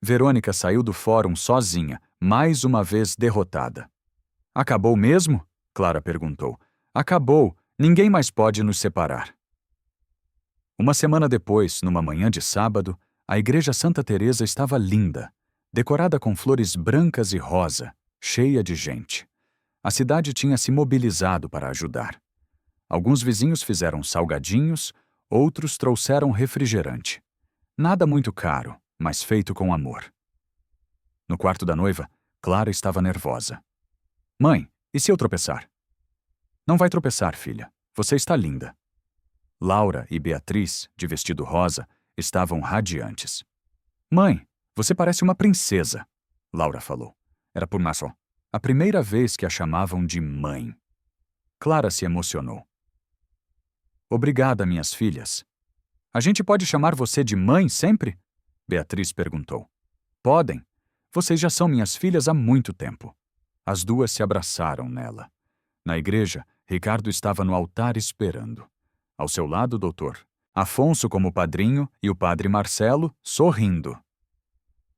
Verônica saiu do fórum sozinha, mais uma vez derrotada. Acabou mesmo? Clara perguntou. Acabou. Ninguém mais pode nos separar. Uma semana depois, numa manhã de sábado, a Igreja Santa Teresa estava linda, decorada com flores brancas e rosa, cheia de gente. A cidade tinha se mobilizado para ajudar. Alguns vizinhos fizeram salgadinhos, outros trouxeram refrigerante. Nada muito caro, mas feito com amor. No quarto da noiva, Clara estava nervosa. Mãe, e se eu tropeçar? Não vai tropeçar, filha. Você está linda. Laura e Beatriz, de vestido rosa, estavam radiantes. Mãe, você parece uma princesa, Laura falou. Era por maçã. A primeira vez que a chamavam de mãe. Clara se emocionou. Obrigada, minhas filhas. A gente pode chamar você de mãe sempre? Beatriz perguntou. Podem. Vocês já são minhas filhas há muito tempo. As duas se abraçaram nela. Na igreja, Ricardo estava no altar esperando. Ao seu lado, o doutor Afonso como padrinho e o padre Marcelo sorrindo.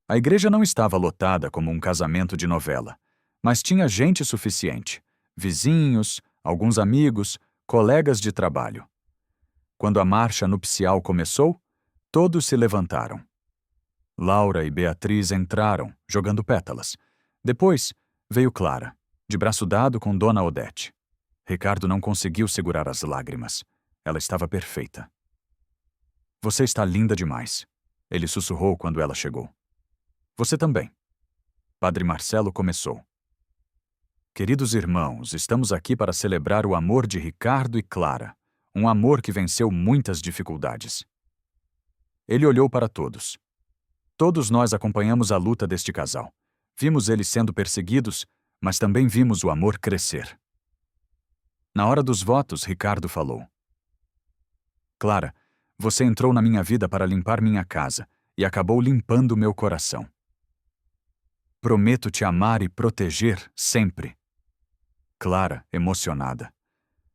A igreja não estava lotada como um casamento de novela, mas tinha gente suficiente. Vizinhos, alguns amigos, colegas de trabalho. Quando a marcha nupcial começou, todos se levantaram. Laura e Beatriz entraram, jogando pétalas. Depois, veio Clara, de braço dado com Dona Odete. Ricardo não conseguiu segurar as lágrimas. Ela estava perfeita. Você está linda demais, ele sussurrou quando ela chegou. Você também. Padre Marcelo começou. Queridos irmãos, estamos aqui para celebrar o amor de Ricardo e Clara, um amor que venceu muitas dificuldades. Ele olhou para todos. Todos nós acompanhamos a luta deste casal. Vimos eles sendo perseguidos, mas também vimos o amor crescer. Na hora dos votos, Ricardo falou. Clara, você entrou na minha vida para limpar minha casa e acabou limpando meu coração. Prometo te amar e proteger sempre. Clara, emocionada.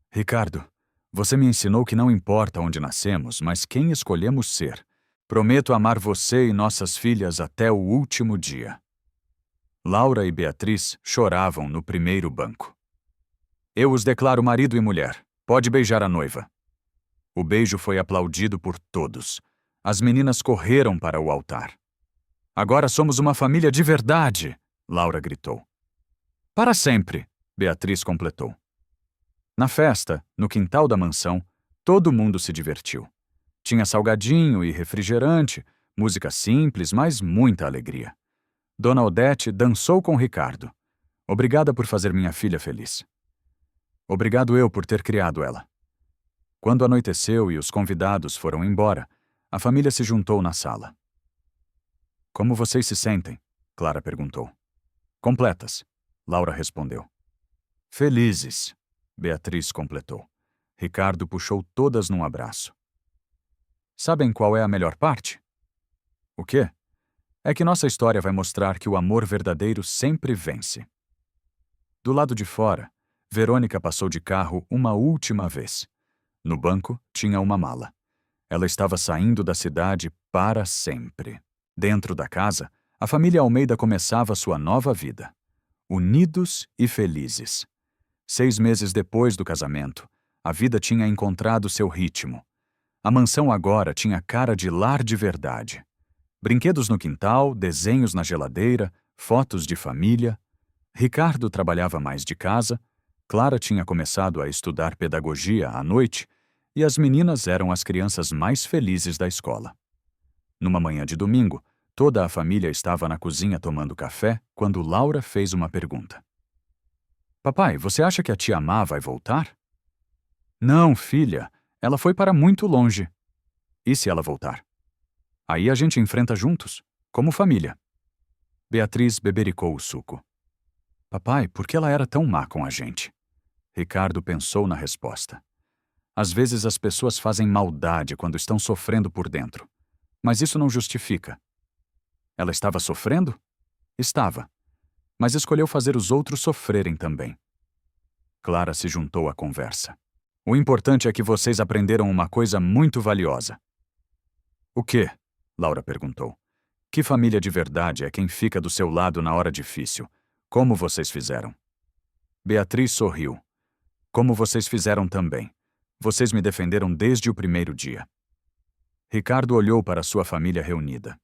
Ricardo, você me ensinou que não importa onde nascemos, mas quem escolhemos ser. Prometo amar você e nossas filhas até o último dia. Laura e Beatriz choravam no primeiro banco. Eu os declaro marido e mulher. Pode beijar a noiva. O beijo foi aplaudido por todos. As meninas correram para o altar. Agora somos uma família de verdade, Laura gritou. Para sempre, Beatriz completou. Na festa, no quintal da mansão, todo mundo se divertiu. Tinha salgadinho e refrigerante, música simples, mas muita alegria. Dona Odete dançou com Ricardo. Obrigada por fazer minha filha feliz. Obrigado eu por ter criado ela. Quando anoiteceu e os convidados foram embora, a família se juntou na sala. Como vocês se sentem? Clara perguntou. Completas, Laura respondeu. Felizes, Beatriz completou. Ricardo puxou todas num abraço. Sabem qual é a melhor parte? O quê? É que nossa história vai mostrar que o amor verdadeiro sempre vence. Do lado de fora, Verônica passou de carro uma última vez. No banco tinha uma mala. Ela estava saindo da cidade para sempre. Dentro da casa, a família Almeida começava sua nova vida. Unidos e felizes. 6 meses depois do casamento, a vida tinha encontrado seu ritmo. A mansão agora tinha cara de lar de verdade. Brinquedos no quintal, desenhos na geladeira, fotos de família. Ricardo trabalhava mais de casa, Clara tinha começado a estudar pedagogia à noite e as meninas eram as crianças mais felizes da escola. Numa manhã de domingo, toda a família estava na cozinha tomando café quando Laura fez uma pergunta. Papai, você acha que a tia Má vai voltar? Não, filha. Ela foi para muito longe. E se ela voltar? Aí a gente enfrenta juntos, como família. Beatriz bebericou o suco. Papai, por que ela era tão má com a gente? Ricardo pensou na resposta. Às vezes as pessoas fazem maldade quando estão sofrendo por dentro. Mas isso não justifica. Ela estava sofrendo? Estava. Mas escolheu fazer os outros sofrerem também. Clara se juntou à conversa. O importante é que vocês aprenderam uma coisa muito valiosa. O quê? Laura perguntou. Que família de verdade é quem fica do seu lado na hora difícil? Como vocês fizeram? Beatriz sorriu. Como vocês fizeram também. Vocês me defenderam desde o primeiro dia. Ricardo olhou para sua família reunida.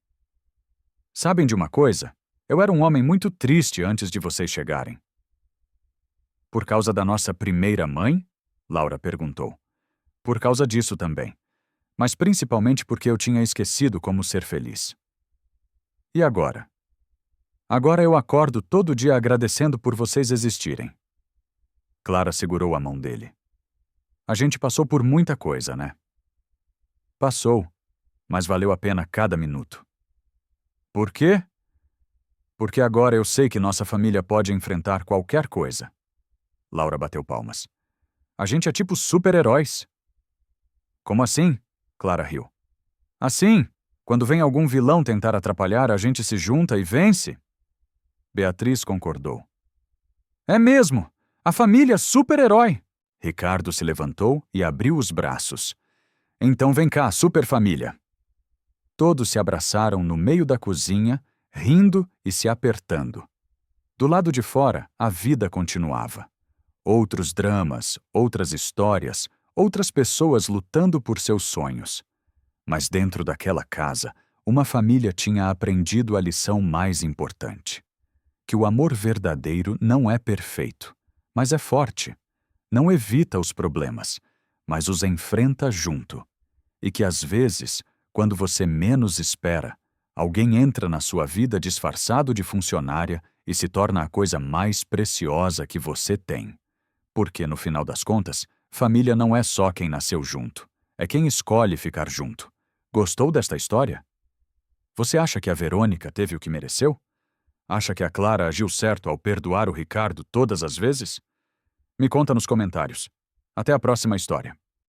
Sabem de uma coisa? Eu era um homem muito triste antes de vocês chegarem. Por causa da nossa primeira mãe? Laura perguntou. Por causa disso também. Mas principalmente porque eu tinha esquecido como ser feliz. E agora? Agora eu acordo todo dia agradecendo por vocês existirem. Clara segurou a mão dele. A gente passou por muita coisa, né? Passou, mas valeu a pena cada minuto. Por quê? Porque agora eu sei que nossa família pode enfrentar qualquer coisa. Laura bateu palmas. A gente é tipo super-heróis. Como assim? Clara riu. Assim, quando vem algum vilão tentar atrapalhar, a gente se junta e vence. Beatriz concordou. É mesmo! A família super-herói! Ricardo se levantou e abriu os braços. Então vem cá, super-família. Todos se abraçaram no meio da cozinha, rindo e se apertando. Do lado de fora, a vida continuava. Outros dramas, outras histórias, outras pessoas lutando por seus sonhos. Mas dentro daquela casa, uma família tinha aprendido a lição mais importante. Que o amor verdadeiro não é perfeito, mas é forte. Não evita os problemas, mas os enfrenta junto. E que às vezes, quando você menos espera, alguém entra na sua vida disfarçado de funcionária e se torna a coisa mais preciosa que você tem. Porque, no final das contas, família não é só quem nasceu junto, é quem escolhe ficar junto. Gostou desta história? Você acha que a Verônica teve o que mereceu? Acha que a Clara agiu certo ao perdoar o Ricardo todas as vezes? Me conta nos comentários. Até a próxima história.